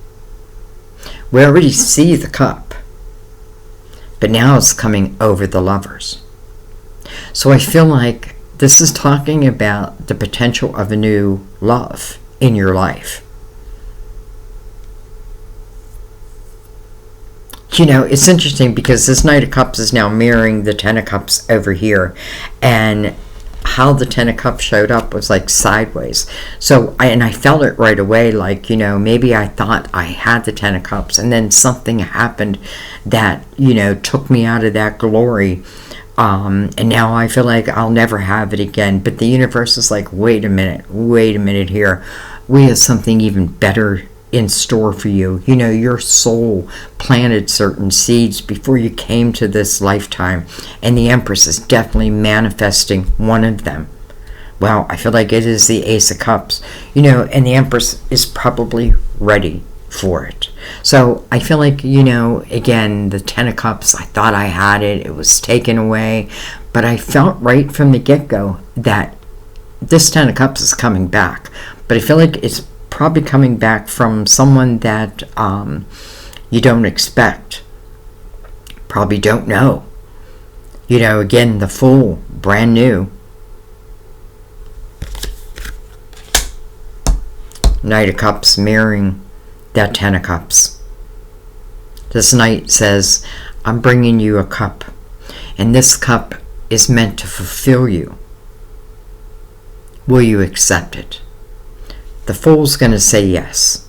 Speaker 1: We already see the cup, but now it's coming over the lovers. So I feel like this is talking about the potential of a new love in your life. It's interesting because this Knight of Cups is now mirroring the Ten of Cups over here. And how the Ten of Cups showed up was like sideways. So, I felt it right away, like, maybe I thought I had the Ten of Cups and then something happened that, took me out of that glory. And now I feel like I'll never have it again. But the universe is like, wait a minute here. We have something even better in store for you. Your soul planted certain seeds before you came to this lifetime, and the Empress is definitely manifesting one of them. Well, I feel like it is the Ace of Cups, and the Empress is probably ready for it. So I feel like, you know, again, the Ten of Cups, I thought I had it. It was taken away. But I felt right from the get-go that this Ten of Cups is coming back. But I feel like it's probably coming back from someone that you don't expect. Probably don't know. You know, again, the Fool, brand new. Knight of Cups mirroring that Ten of Cups. This Knight says, I'm bringing you a cup, and this cup is meant to fulfill you. Will you accept it? The Fool's going to say yes.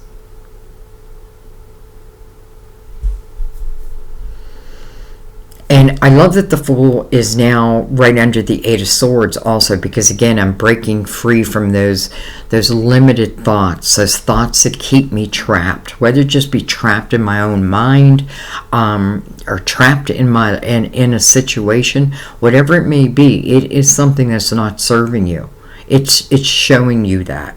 Speaker 1: And I love that the Fool is now right under the Eight of Swords also, because again, I'm breaking free from those limited thoughts, those thoughts that keep me trapped, whether it just be trapped in my own mind, or trapped in a situation, whatever it may be. It is something that's not serving you. It's showing you that.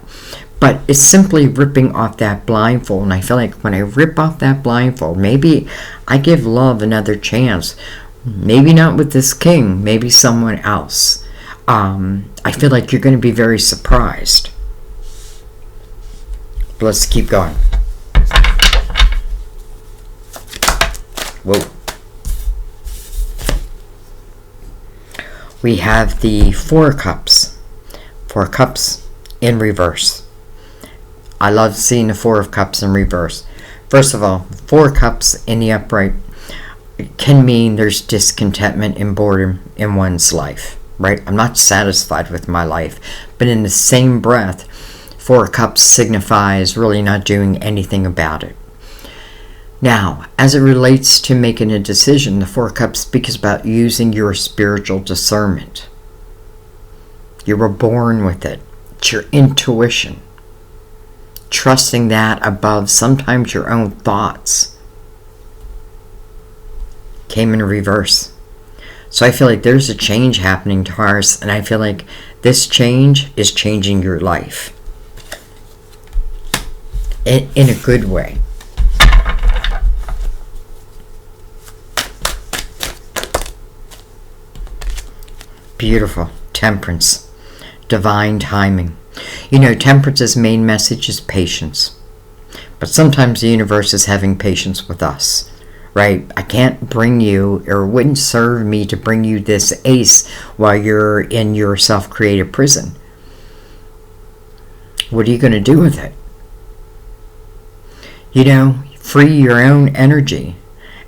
Speaker 1: But it's simply ripping off that blindfold. And I feel like when I rip off that blindfold, maybe I give love another chance. Maybe not with this king, maybe someone else. I feel like you're going to be very surprised. But let's keep going. Whoa. We have the Four of Cups. Four of Cups in reverse. I love seeing the Four of Cups in reverse. First of all, Four of Cups in the upright can mean there's discontentment and boredom in one's life, right? I'm not satisfied with my life. But in the same breath, Four of Cups signifies really not doing anything about it. Now, as it relates to making a decision, the Four of Cups speaks about using your spiritual discernment. You were born with it. It's your intuition. Trusting that above sometimes your own thoughts. Came in reverse. So I feel like there's a change happening, Taurus, and I feel like this change is changing your life. In a good way. Beautiful. Temperance. Divine timing. You know, Temperance's main message is patience. But sometimes the universe is having patience with us. Right? I can't bring you, or it wouldn't serve me to bring you this ace while you're in your self-created prison. What are you going to do with it? You know, free your own energy.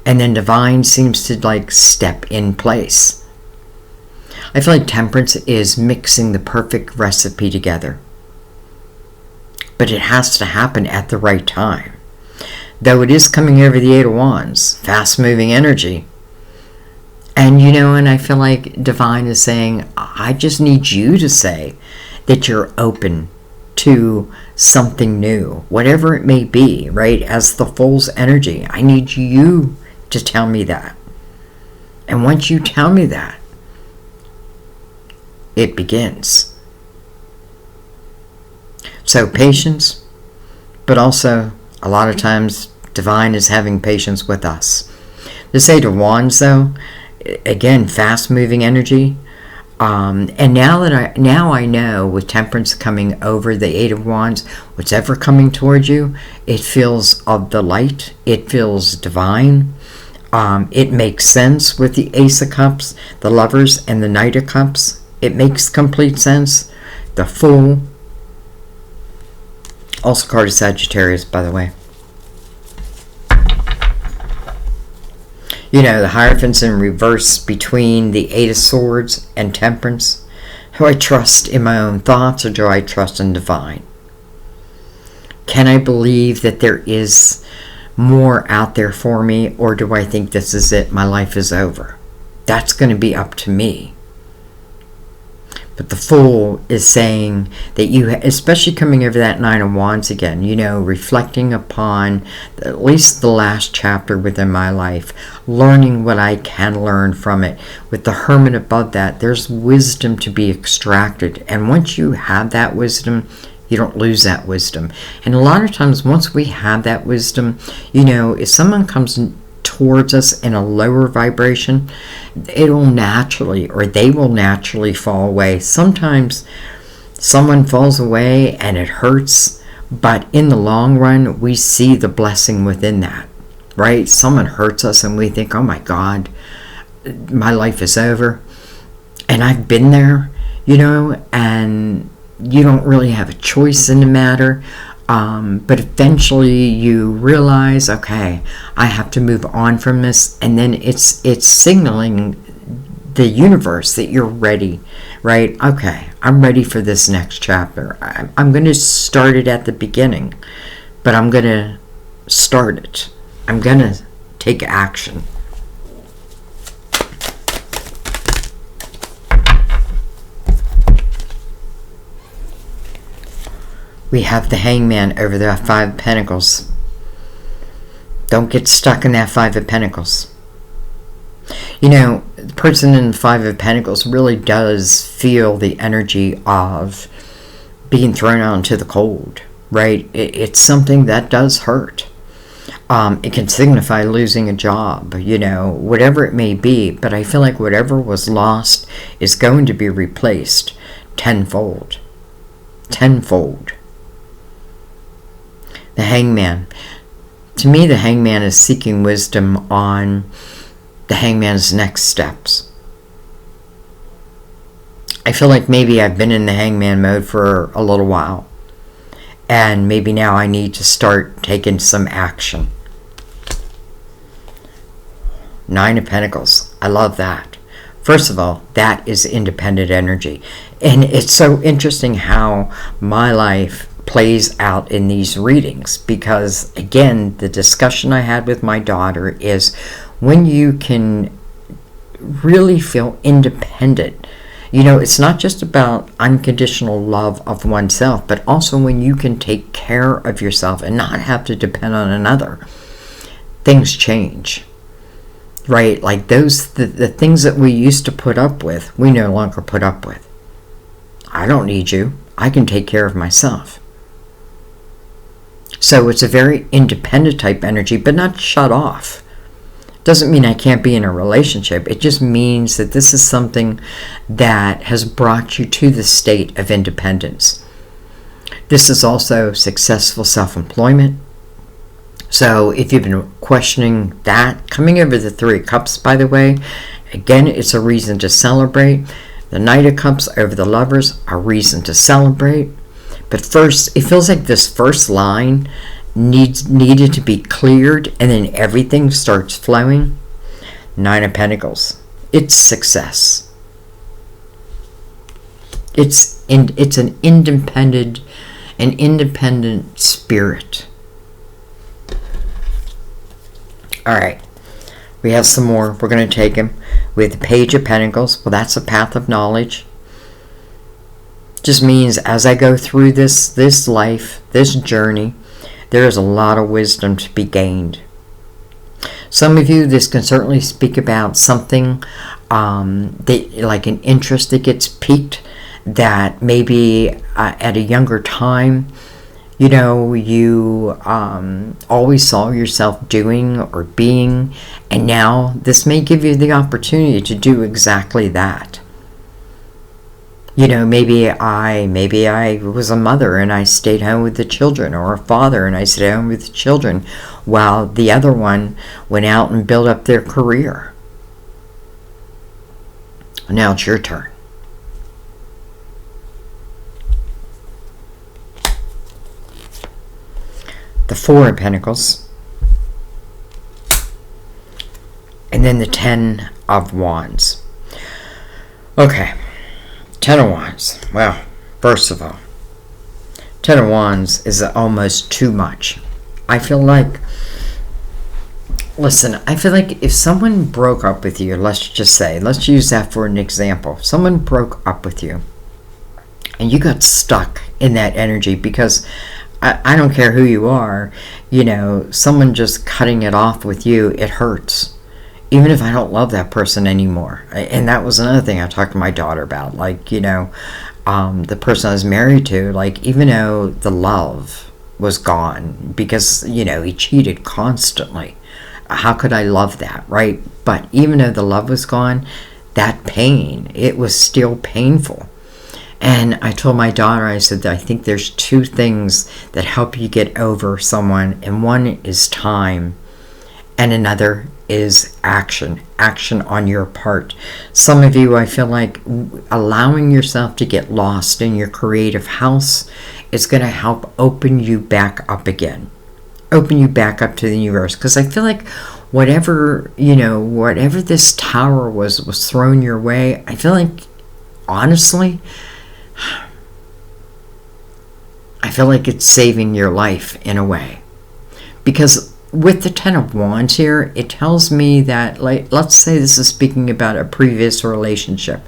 Speaker 1: And then divine seems to like step in place. I feel like Temperance is mixing the perfect recipe together. But it has to happen at the right time. Though it is coming over the Eight of Wands, fast-moving energy. And you know, and I feel like Divine is saying, I just need you to say that you're open to something new, whatever it may be, right? As the Fool's energy, I need you to tell me that. And once you tell me that, it begins. So patience, but also a lot of times Divine is having patience with us. This Eight of Wands, though, again, fast-moving energy. And now I know with Temperance coming over the Eight of Wands, what's ever coming towards you, it feels of the light. It feels divine. It makes sense with the Ace of Cups, the Lovers, and the Knight of Cups. It makes complete sense. The Fool. Also card of Sagittarius, by the way. You know, the Hierophant's in reverse between the Eight of Swords and Temperance. Do I trust in my own thoughts, or do I trust in Divine? Can I believe that there is more out there for me, or do I think this is it, my life is over? That's going to be up to me. But the Fool is saying that you, especially coming over that Nine of Wands again, you know, reflecting upon at least the last chapter within my life, learning what I can learn from it. With the Hermit above that, there's wisdom to be extracted. And once you have that wisdom, You don't lose that wisdom. And a lot of times, once we have that wisdom, if someone comes towards us in a lower vibration, they will naturally fall away. Sometimes someone falls away and it hurts, but in the long run, we see the blessing within that, right? Someone hurts us and we think, oh my God, my life is over. And I've been there, and you don't really have a choice in the matter. But eventually you realize, okay, I have to move on from this. And then it's signaling the universe that you're ready, right? Okay, I'm ready for this next chapter. I'm going to start it at the beginning, but I'm going to start it. I'm going to take action. We have the Hangman over the Five of Pentacles. Don't get stuck in that Five of Pentacles. The person in the Five of Pentacles really does feel the energy of being thrown out into the cold, right? It's something that does hurt. It can signify losing a job, whatever it may be. But I feel like whatever was lost is going to be replaced tenfold. Tenfold. The Hangman. To me, the Hangman is seeking wisdom on the Hangman's next steps. I feel like maybe I've been in the Hangman mode for a little while, and maybe now I need to start taking some action. Nine of Pentacles. I love that. First of all, that is independent energy. And it's so interesting how my life plays out in these readings, because again, the discussion I had with my daughter is when you can really feel independent. It's not just about unconditional love of oneself, but also when you can take care of yourself and not have to depend on another. Things change, right? Like the things that we used to put up with, we no longer put up with. I don't need you. I can take care of myself. So it's a very independent type energy, but not shut off. Doesn't mean I can't be in a relationship. It just means that this is something that has brought you to the state of independence. This is also successful self-employment. So if you've been questioning that, coming over the Three of Cups, by the way, again, it's a reason to celebrate. The Knight of Cups over the Lovers, a reason to celebrate. But first, it feels like this first line needed to be cleared, and then everything starts flowing. Nine of Pentacles. It's success. It's an independent spirit. All right. We have some more. We're going to take him with the Page of Pentacles. Well, that's a path of knowledge. Just means as I go through this life, this journey, there is a lot of wisdom to be gained. Some of you, this can certainly speak about something like an interest that gets piqued, that maybe at a younger time, you always saw yourself doing or being, and now this may give you the opportunity to do exactly that. Maybe I was a mother and I stayed home with the children, or a father and I stayed home with the children, while the other one went out and built up their career. Now it's your turn. The Four of Pentacles. And then the Ten of Wands. Okay. Ten of Wands. Well, first of all, Ten of Wands is almost too much. I feel like if someone broke up with you, let's use that for an example. Someone broke up with you and you got stuck in that energy, because I don't care who you are, someone just cutting it off with you, it hurts. Even if I don't love that person anymore. And that was another thing I talked to my daughter about. the person I was married to, like, even though the love was gone because, he cheated constantly. How could I love that, right? But even though the love was gone, that pain, it was still painful. And I told my daughter, I said, I think there's two things that help you get over someone, and one is time, and another is action on your part. Some of you, I feel like allowing yourself to get lost in your creative house is going to help open you back up again. Open you back up to the universe. Because I feel like whatever this tower was thrown your way, I feel like, honestly, I feel like it's saving your life in a way. Because with the Ten of Wands here, it tells me that, like, let's say this is speaking about a previous relationship.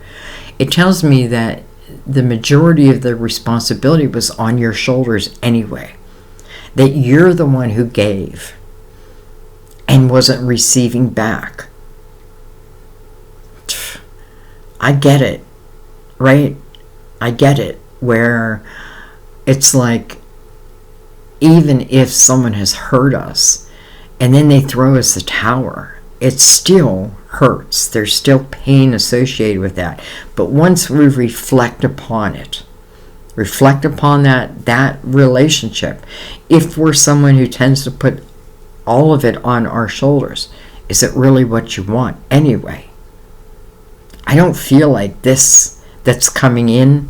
Speaker 1: It tells me that the majority of the responsibility was on your shoulders anyway. That you're the one who gave and wasn't receiving back. I get it, right? I get it, where it's like, even if someone has hurt us and then they throw us the tower, it still hurts. There's still pain associated with that. But once we reflect upon it, reflect upon that relationship, if we're someone who tends to put all of it on our shoulders, is it really what you want anyway? I don't feel like this that's coming in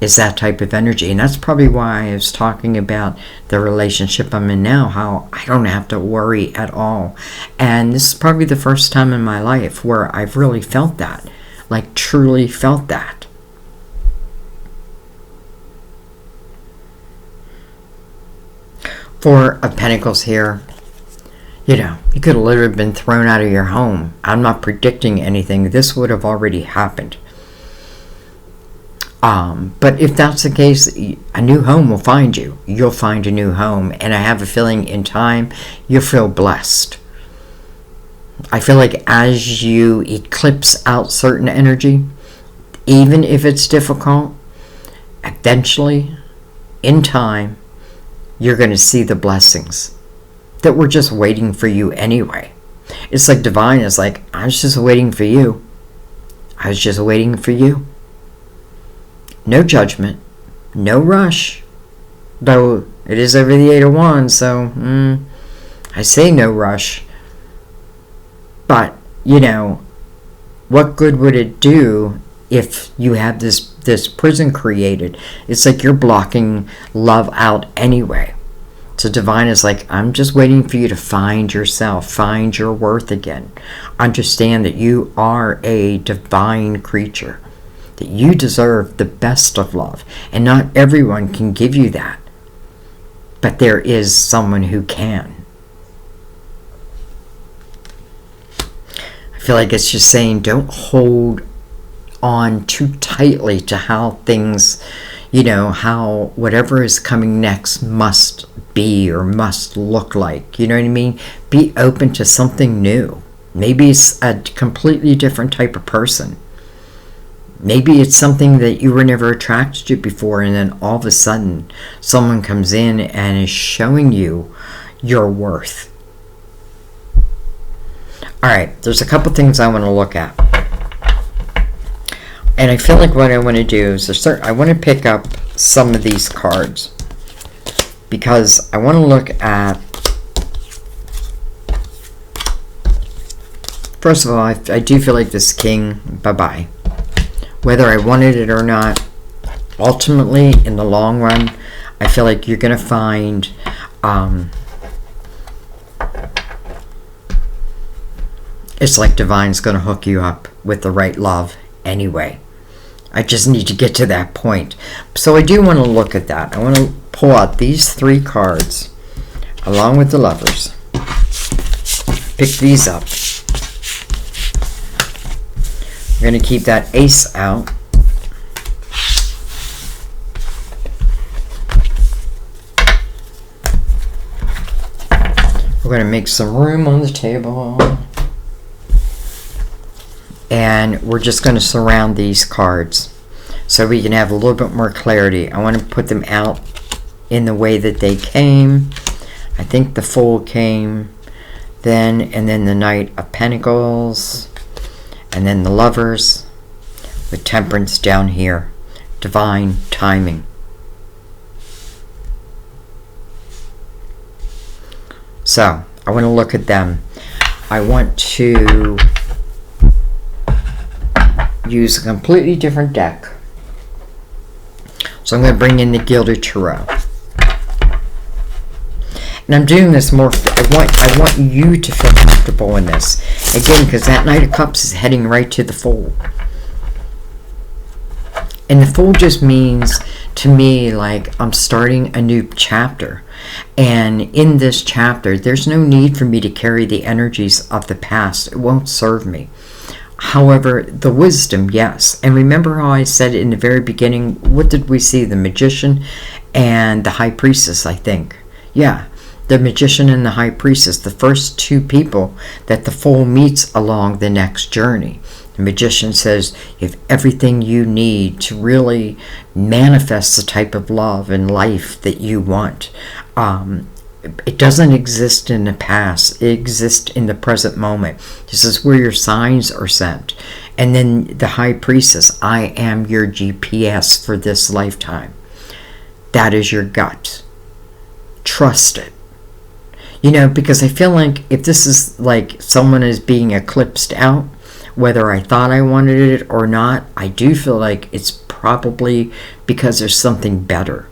Speaker 1: is that type of energy. And that's probably why I was talking about the relationship I'm in now, how I don't have to worry at all. And this is probably the first time in my life where I've really felt that, like truly felt that. Four of Pentacles here. You could have literally been thrown out of your home. I'm not predicting anything. This would have already happened. But if that's the case, a new home will find you. You'll find a new home. And I have a feeling in time, you'll feel blessed. I feel like as you eclipse out certain energy, even if it's difficult, eventually, in time, you're going to see the blessings that were just waiting for you anyway. It's like divine is like, I was just waiting for you. I was just waiting for you. No judgment, no rush, though it is over the Eight of Wands, so I say no rush. But, what good would it do if you have this prison created? It's like you're blocking love out anyway. So divine is like, I'm just waiting for you to find yourself, find your worth again. Understand that you are a divine creature, that you deserve the best of love. And not everyone can give you that. But there is someone who can. I feel like it's just saying, don't hold on too tightly to how things, how whatever is coming next must be or must look like. You know what I mean? Be open to something new. Maybe it's a completely different type of person. Maybe it's something that you were never attracted to before, and then all of a sudden someone comes in and is showing you your worth. Alright, there's a couple things I want to look at. And I feel like what I want to do is I want to pick up some of these cards, because I want to look at, first of all, I do feel like this king, bye-bye. Whether I wanted it or not, ultimately, in the long run, I feel like you're going to find it's like divine's going to hook you up with the right love anyway. I just need to get to that point. So I do want to look at that. I want to pull out these three cards along with the lovers. Pick these up. We're going to keep that ace out. We're going to make some room on the table. And we're just going to surround these cards. so we can have a little bit more clarity. I want to put them out in the way that they came. I think the Fool came then, and then the Knight of Pentacles, and then the Lovers with Temperance down here. Divine timing. So I want to look at them. I want to use a completely different deck. So I'm going to bring in the Gilded Tarot. And I'm doing this more, I want you to feel comfortable in this. Again, because that Knight of Cups is heading right to the Fool. And the Fool just means, to me, like I'm starting a new chapter. And in this chapter, there's no need for me to carry the energies of the past. It won't serve me. However, the wisdom, yes. And remember how I said in the very beginning, what did we see? The Magician and the High Priestess, I think. Yeah, the Magician and the High Priestess, the first two people that the Fool meets along the next journey. The Magician says, you have everything you need to really manifest the type of love and life that you want. It doesn't exist in the past. It exists in the present moment. This is where your signs are sent. And then the High Priestess, I am your GPS for this lifetime. That is your gut. Trust it. You know, because I feel like if this is like someone is being eclipsed out, whether I thought I wanted it or not, I do feel like it's probably because there's something better.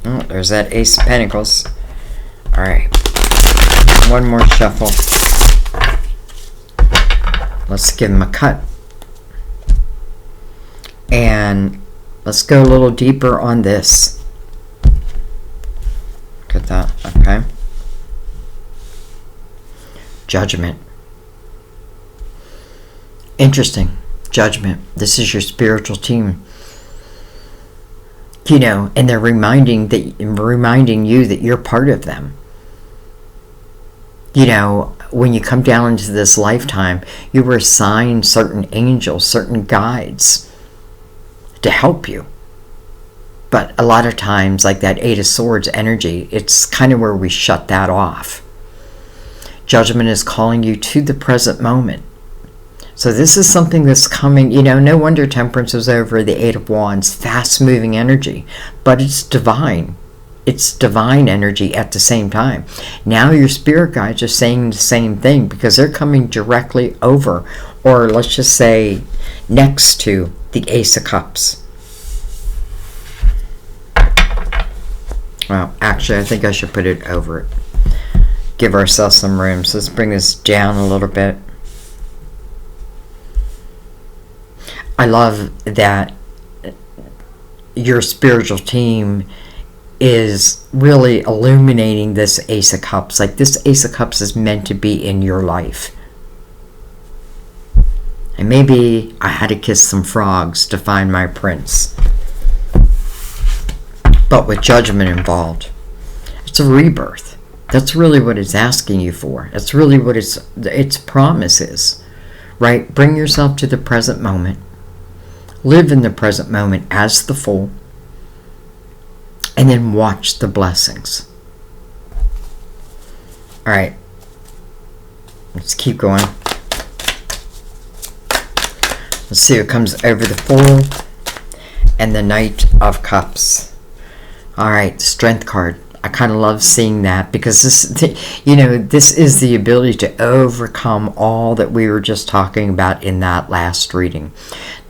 Speaker 1: Oh, there's that Ace of Pentacles. Alright. One more shuffle. Let's give them a cut. And let's go a little deeper on this. Look at that. Okay. Judgment. Interesting. Judgment. This is your spiritual team. You know, and they're reminding you that you're part of them. You know, when you come down into this lifetime, you were assigned certain angels, certain guides to help you. But a lot of times, like that Eight of Swords energy, it's kind of where we shut that off. Judgment is calling you to the present moment. So this is something that's coming, you know, no wonder Temperance was over the Eight of Wands, fast-moving energy, but it's divine. It's divine energy at the same time. Now your spirit guides are saying the same thing because they're coming directly over, or let's just say next to the Ace of Cups. Well, actually, I think I should put it over it. Give ourselves some room. So let's bring this down a little bit. I love that your spiritual team is really illuminating this Ace of Cups. Like this Ace of Cups is meant to be in your life. And maybe I had to kiss some frogs to find my prince. But with judgment involved, it's a rebirth. That's really what it's asking you for. That's really what its promise is. Right? Bring yourself to the present moment. Live in the present moment as the Fool. And then watch the blessings. Alright. Let's keep going. Let's see what comes over the Fool and the Knight of Cups. Alright, Strength card. I kind of love seeing that because this, you know, this is the ability to overcome all that we were just talking about in that last reading.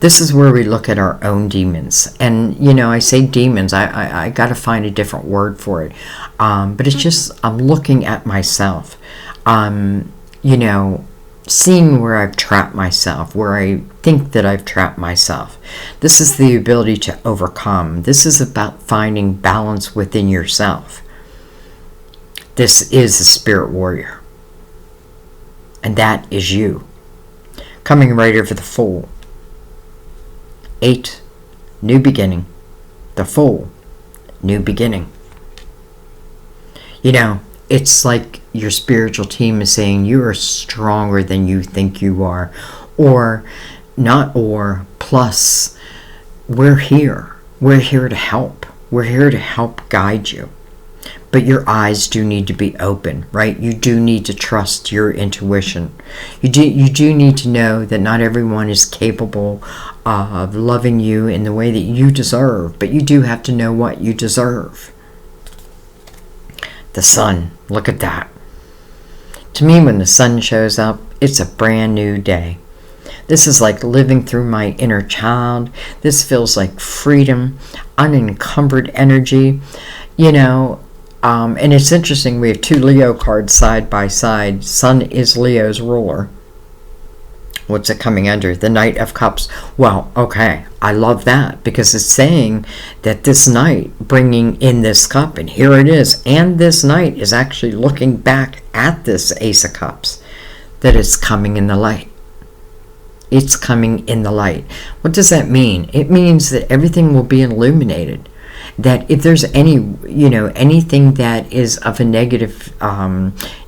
Speaker 1: This is where we look at our own demons. And, you know, I say demons, I got to find a different word for it. But it's just, I'm looking at myself. You know, seeing where I've trapped myself, where I think that I've trapped myself. This is the ability to overcome. This is about finding balance within yourself. This is a spirit warrior. And that is you. Coming right over the Fool. 8, new beginning. The Fool, new beginning. You know, it's like your spiritual team is saying you are stronger than you think you are. Or, not or, plus, we're here. We're here to help. We're here to help guide you. But your eyes do need to be open, right? You do need to trust your intuition. You do need to know that not everyone is capable of loving you in the way that you deserve, but you do have to know what you deserve. The sun, look at that. To me, when the sun shows up, it's a brand new day. This is like living through my inner child. This feels like freedom, unencumbered energy, you know. And it's interesting, we have two Leo cards side by side. Sun is Leo's ruler. What's it coming under? The Knight of Cups. Well, okay, I love that, because it's saying that this knight bringing in this cup, and here it is, and this knight is actually looking back at this Ace of Cups, that it's coming in the light. It's coming in the light. What does that mean? It means that everything will be illuminated. That if there's anything that is of a negative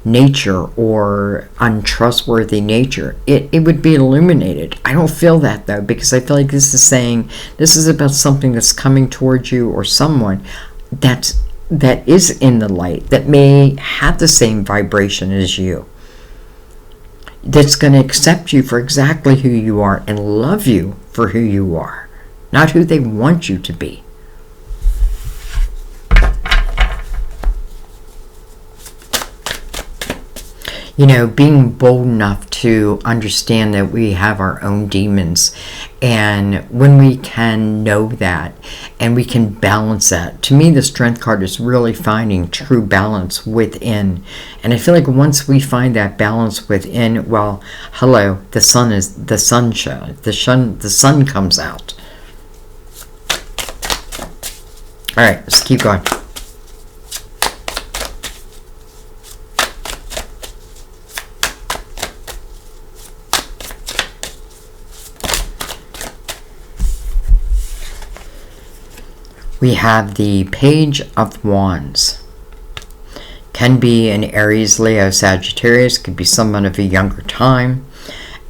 Speaker 1: nature or untrustworthy nature, it would be illuminated. I don't feel that, though, because I feel like this is saying this is about something that's coming towards you, or someone that is in the light, that may have the same vibration as you, that's going to accept you for exactly who you are and love you for who you are, not who they want you to be. You know, being bold enough to understand that we have our own demons. And when we can know that and we can balance that, to me, the Strength card is really finding true balance within. And I feel like once we find that balance within, well, hello, the sun comes out. All right, let's keep going. We have the Page of Wands. Can be an Aries, Leo, Sagittarius. Could be someone of a younger time.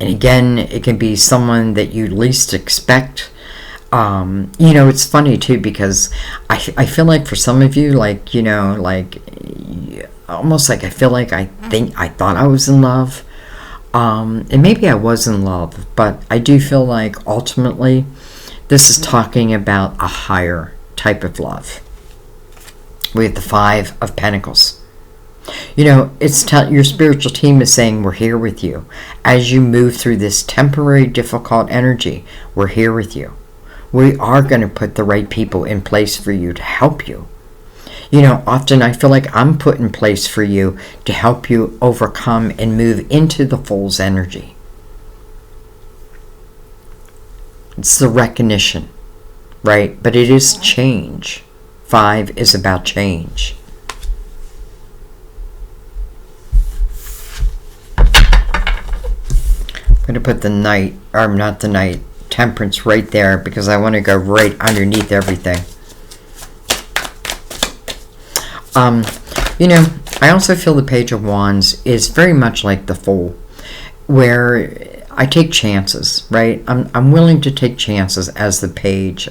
Speaker 1: And again, it can be someone that you least expect. It's funny too, because I feel like for some of you, almost like I feel like I thought I was in love. And maybe I was in love, but I do feel like ultimately this is talking about a higher type of love. We have the Five of Pentacles. It's your spiritual team is saying we're here with you. As you move through this temporary difficult energy, we're here with you. We are going to put the right people in place for you to help you. Often I feel like I'm put in place for you to help you overcome and move into the Fool's energy. It's the recognition. Right? But it is change. 5 is about change. I'm going to put the Knight, or not the Knight, Temperance right there, because I want to go right underneath everything. I also feel the Page of Wands is very much like the Fool, where I take chances, right? I'm willing to take chances as the Page.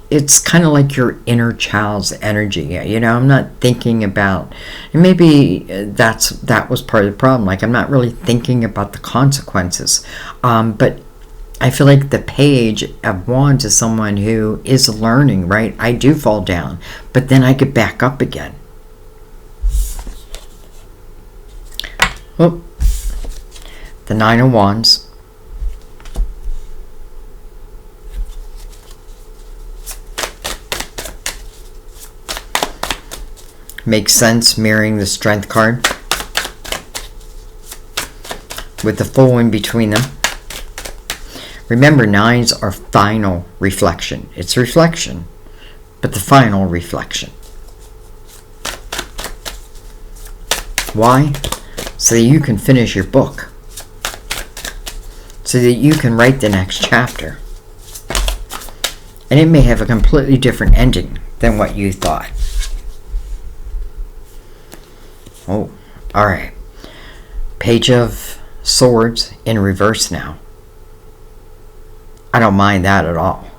Speaker 1: It's kind of like your inner child's energy. I'm not thinking about, and maybe that was part of the problem. Like, I'm not really thinking about the consequences. But I feel like the Page of Wands is someone who is learning, right? I do fall down, but then I get back up again. Oh. The Nine of Wands. Makes sense, mirroring the Strength card. With the Fool in between them. Remember, nines are final reflection. It's reflection, but the final reflection. Why? So that you can finish your book. So that you can write the next chapter. And it may have a completely different ending than what you thought. Oh, all right. Page of Swords in reverse now. I don't mind that at all.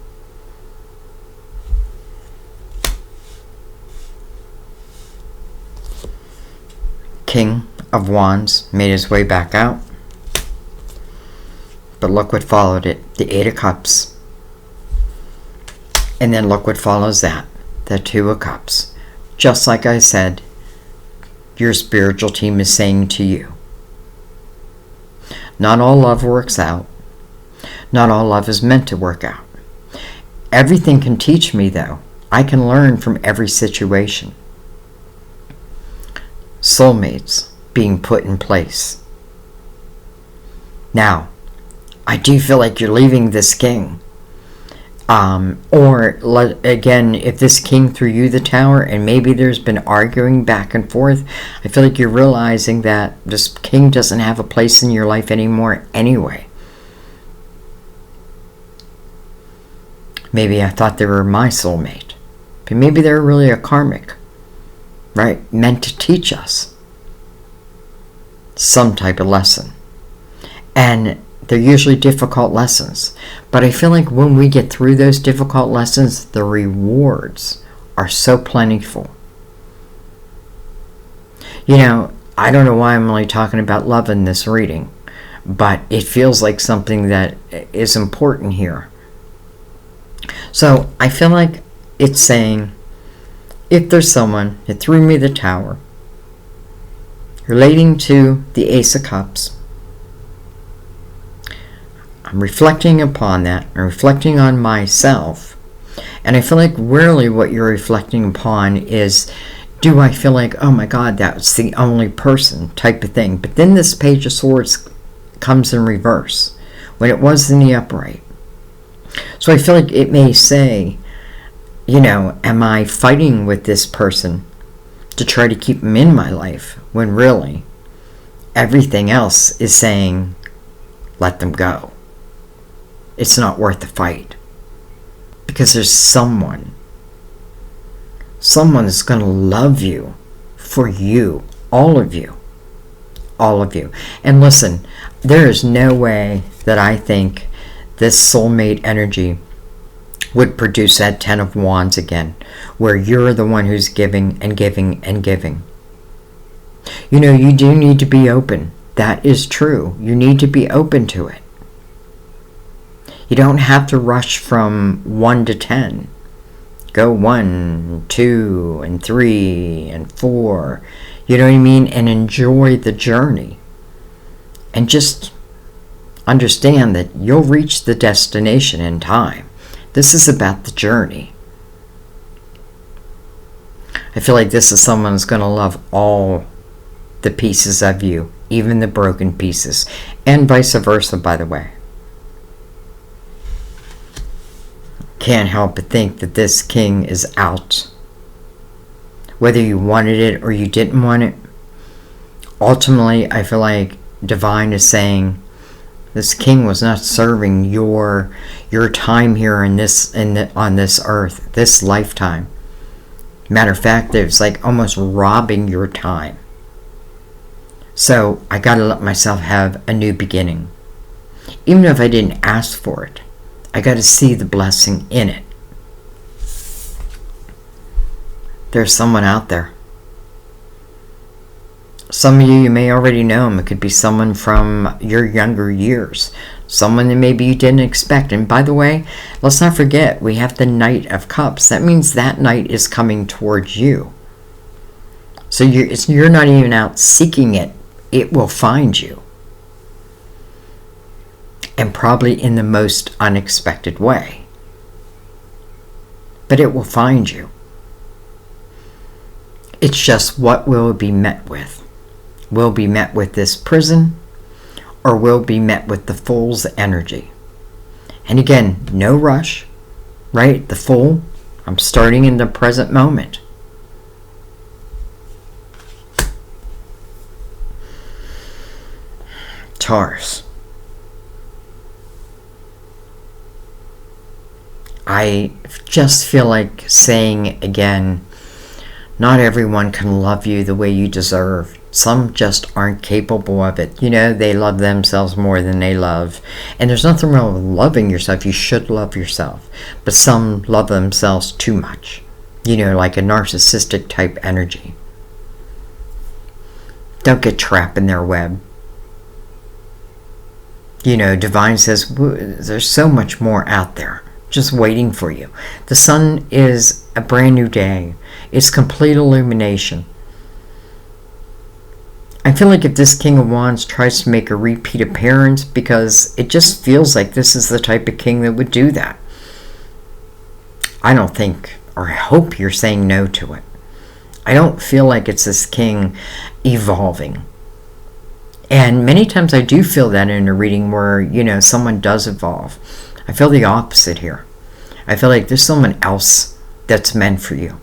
Speaker 1: King of Wands made his way back out. But look what followed it. The Eight of Cups. And then look what follows that. The Two of Cups. Just like I said, your spiritual team is saying to you, not all love works out. Not all love is meant to work out. Everything can teach me, though. I can learn from every situation. Soulmates being put in place. Now, I do feel like you're leaving this king. Again, if this king threw you the tower and maybe there's been arguing back and forth, I feel like you're realizing that this king doesn't have a place in your life anymore anyway. Maybe I thought they were my soulmate, but maybe they're really a karmic, right? Meant to teach us some type of lesson. And they're usually difficult lessons. But I feel like when we get through those difficult lessons, the rewards are so plentiful. You know, I don't know why I'm only talking about love in this reading, but it feels like something that is important here. So I feel like it's saying, if there's someone that threw me the tower, relating to the Ace of Cups, I'm reflecting upon that. I'm reflecting on myself. And I feel like really what you're reflecting upon is, do I feel like, oh my God, that's the only person type of thing. But then this Page of Swords comes in reverse when it was in the upright. So I feel like it may say, you know, am I fighting with this person to try to keep them in my life when really everything else is saying, let them go. It's not worth the fight. Because there's someone that's going to love you for you, all of you. And listen, there is no way that I think this soulmate energy would produce that Ten of Wands again, where you're the one who's giving and giving and giving. You know, you do need to be open. That is true. You need to be open to it. You don't have to rush from 1 to 10. Go 1, 2, and 3, and 4. You know what I mean? And enjoy the journey. And just understand that you'll reach the destination in time. This is about the journey. I feel like this is someone who's going to love all the pieces of you, even the broken pieces. And vice versa, by the way. Can't help but think that this king is out. Whether you wanted it or you didn't want it, ultimately I feel like divine is saying this king was not serving your time here on this earth, this lifetime. Matter of fact, it's like almost robbing your time. So I gotta let myself have a new beginning. Even if I didn't ask for it, I got to see the blessing in it. There's someone out there. Some of you may already know him. It could be someone from your younger years. Someone that maybe you didn't expect. And by the way, let's not forget, we have the Knight of Cups. That means that knight is coming towards you. So you're not even out seeking it. It will find you. And probably in the most unexpected way. But it will find you. It's just what will be met with. Will be met with this prison, or will be met with the Fool's energy. And again, no rush, right? The Fool, I'm starting in the present moment. Taurus. I just feel like saying again, Not everyone can love you the way you deserve. Some just aren't capable of it. They love themselves more than they love. And there's nothing wrong with loving yourself. You should love yourself. But some love themselves too much. Like a narcissistic type energy. Don't get trapped in their web. Divine says there's so much more out there just waiting for you. The sun is a brand new day. It's complete illumination. I feel like if this King of Wands tries to make a repeat appearance, because it just feels like this is the type of king that would do that. I don't think, or I hope you're saying no to it. I don't feel like it's this king evolving. And many times I do feel that in a reading where, someone does evolve. I feel the opposite here. I feel like there's someone else that's meant for you.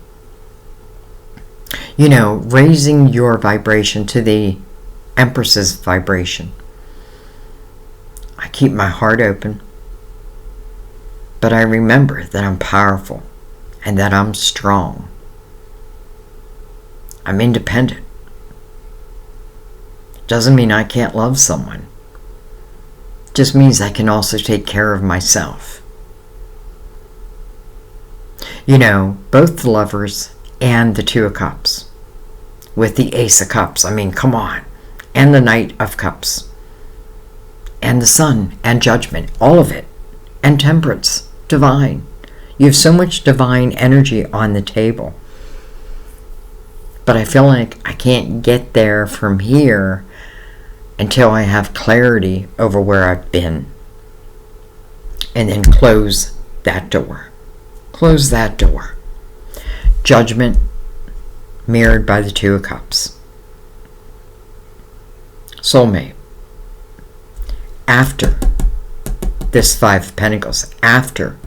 Speaker 1: Raising your vibration to the Empress's vibration. I keep my heart open. But I remember that I'm powerful and that I'm strong. I'm independent. Doesn't mean I can't love someone. Just means I can also take care of myself. Both the Lovers and the Two of Cups. With the Ace of Cups. I mean, come on. And the Knight of Cups. And the Sun and Judgment. All of it. And Temperance. Divine. You have so much divine energy on the table. But I feel like I can't get there from here until I have clarity over where I've been. And then close that door. Close that door. Judgment mirrored by the Two of Cups. Soulmate. After this Five of Pentacles, after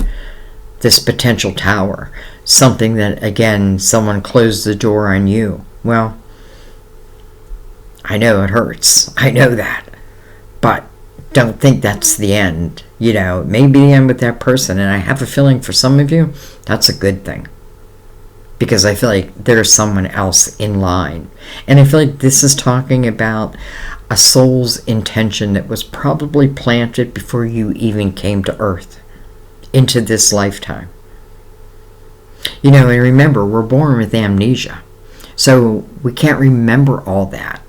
Speaker 1: this potential Tower, something that, again, someone closed the door on you. Well, I know it hurts. I know that. But don't think that's the end. It may be the end with that person. And I have a feeling for some of you, that's a good thing. Because I feel like there's someone else in line. And I feel like this is talking about a soul's intention that was probably planted before you even came to Earth. Into this lifetime. And remember, we're born with amnesia. So we can't remember all that.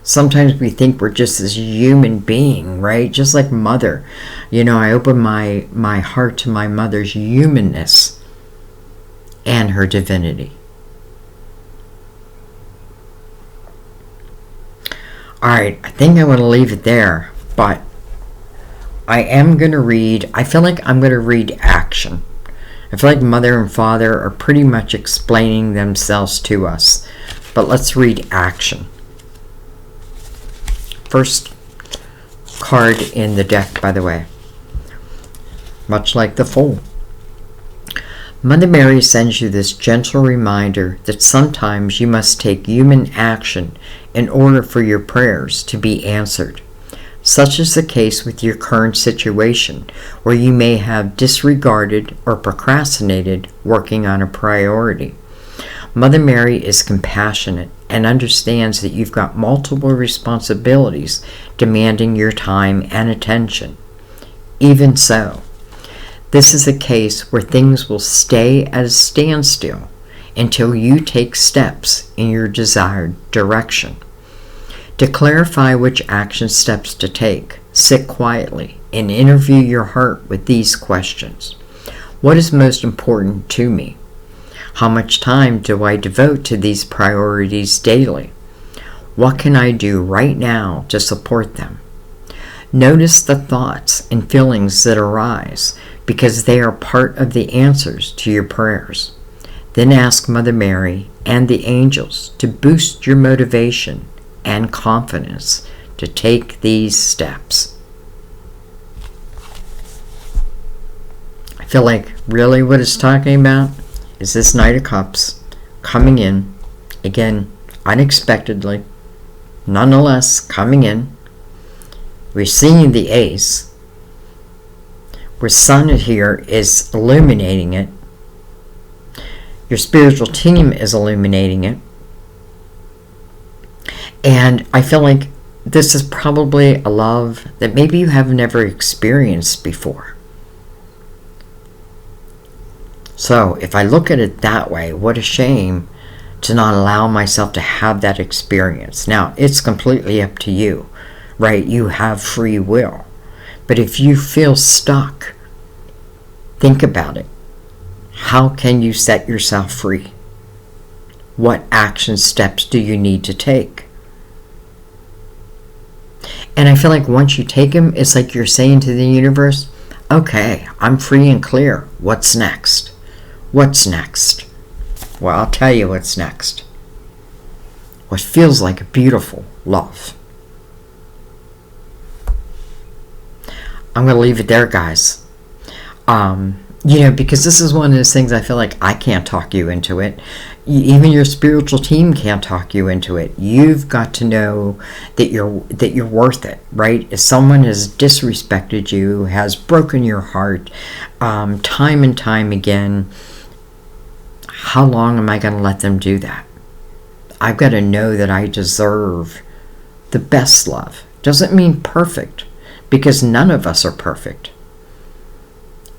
Speaker 1: Sometimes we think we're just this human being, right? Just like mother. I open my heart to my mother's humanness and her divinity. Alright, I think I'm going to leave it there. But I am going to read, I feel like I'm going to read action. I feel like Mother and Father are pretty much explaining themselves to us. But let's read action. First card in the deck, by the way. Much like the Fool. Mother Mary sends you this gentle reminder that sometimes you must take human action in order for your prayers to be answered. Such is the case with your current situation, where you may have disregarded or procrastinated working on a priority. Mother Mary is compassionate and understands that you've got multiple responsibilities demanding your time and attention. Even so, this is a case where things will stay at a standstill until you take steps in your desired direction. To clarify which action steps to take, sit quietly and interview your heart with these questions. What is most important to me? How much time do I devote to these priorities daily? What can I do right now to support them? Notice the thoughts and feelings that arise because they are part of the answers to your prayers. Then ask Mother Mary and the angels to boost your motivation and confidence to take these steps. I feel like really what it's talking about is this Knight of Cups coming in, again, unexpectedly, nonetheless coming in. We're seeing the Ace, where Sun here is illuminating it. Your spiritual team is illuminating it. And I feel like this is probably a love that maybe you have never experienced before. So if I look at it that way, what a shame to not allow myself to have that experience. Now, it's completely up to you, right? You have free will. But if you feel stuck, think about it. How can you set yourself free? What action steps do you need to take? And I feel like once you take them, it's like you're saying to the universe, okay, I'm free and clear. What's next? What's next? Well, I'll tell you what's next. What feels like a beautiful love. I'm going to leave it there, guys. Because this is one of those things I feel like I can't talk you into it. Even your spiritual team can't talk you into it. You've got to know that you're worth it, right? If someone has disrespected you, has broken your heart, time and time again, how long am I going to let them do that? I've got to know that I deserve the best love. Doesn't mean perfect, because none of us are perfect.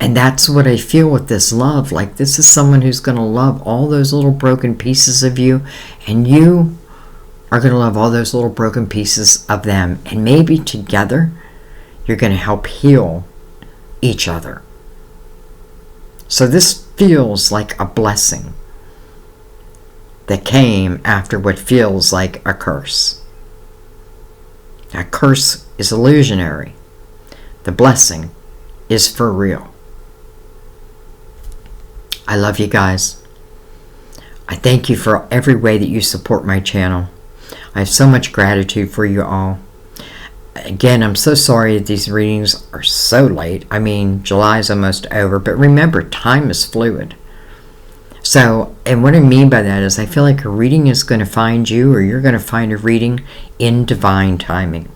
Speaker 1: And that's what I feel with this love. Like, this is someone who's going to love all those little broken pieces of you, and you are going to love all those little broken pieces of them. And maybe together, you're going to help heal each other. So this feels like a blessing that came after what feels like a curse. A curse is illusionary. The blessing is for real. I love you guys. I thank you for every way that you support my channel. I have so much gratitude for you all. Again, I'm so sorry that these readings are so late. I mean, July is almost over, but remember, time is fluid. So, and what I mean by that is I feel like a reading is going to find you, or you're going to find a reading in divine timing.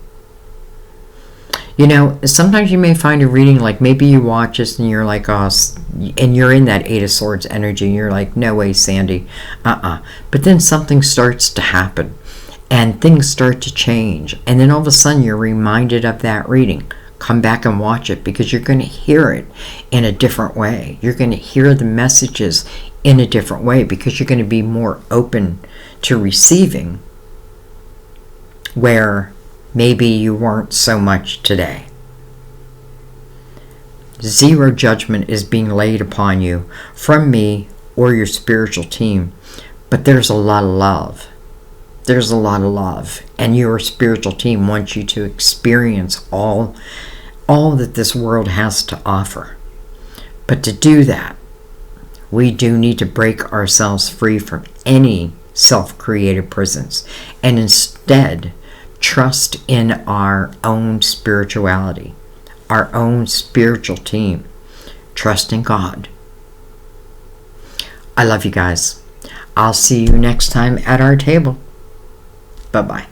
Speaker 1: Sometimes you may find a reading, like maybe you watch this and you're like, oh, and you're in that Eight of Swords energy, and you're like, no way, Sandy. But then something starts to happen, and things start to change, and then all of a sudden you're reminded of that reading. Come back and watch it, because you're going to hear it in a different way. You're going to hear the messages in a different way, because you're going to be more open to receiving, where maybe you weren't so much today. Zero judgment is being laid upon you from me or your spiritual team, but there's a lot of love. There's a lot of love, and your spiritual team wants you to experience all that this world has to offer. But to do that, we do need to break ourselves free from any self-created prisons, and instead trust in our own spirituality, our own spiritual team. Trust in God. I love you guys. I'll see you next time at our table. Bye-bye.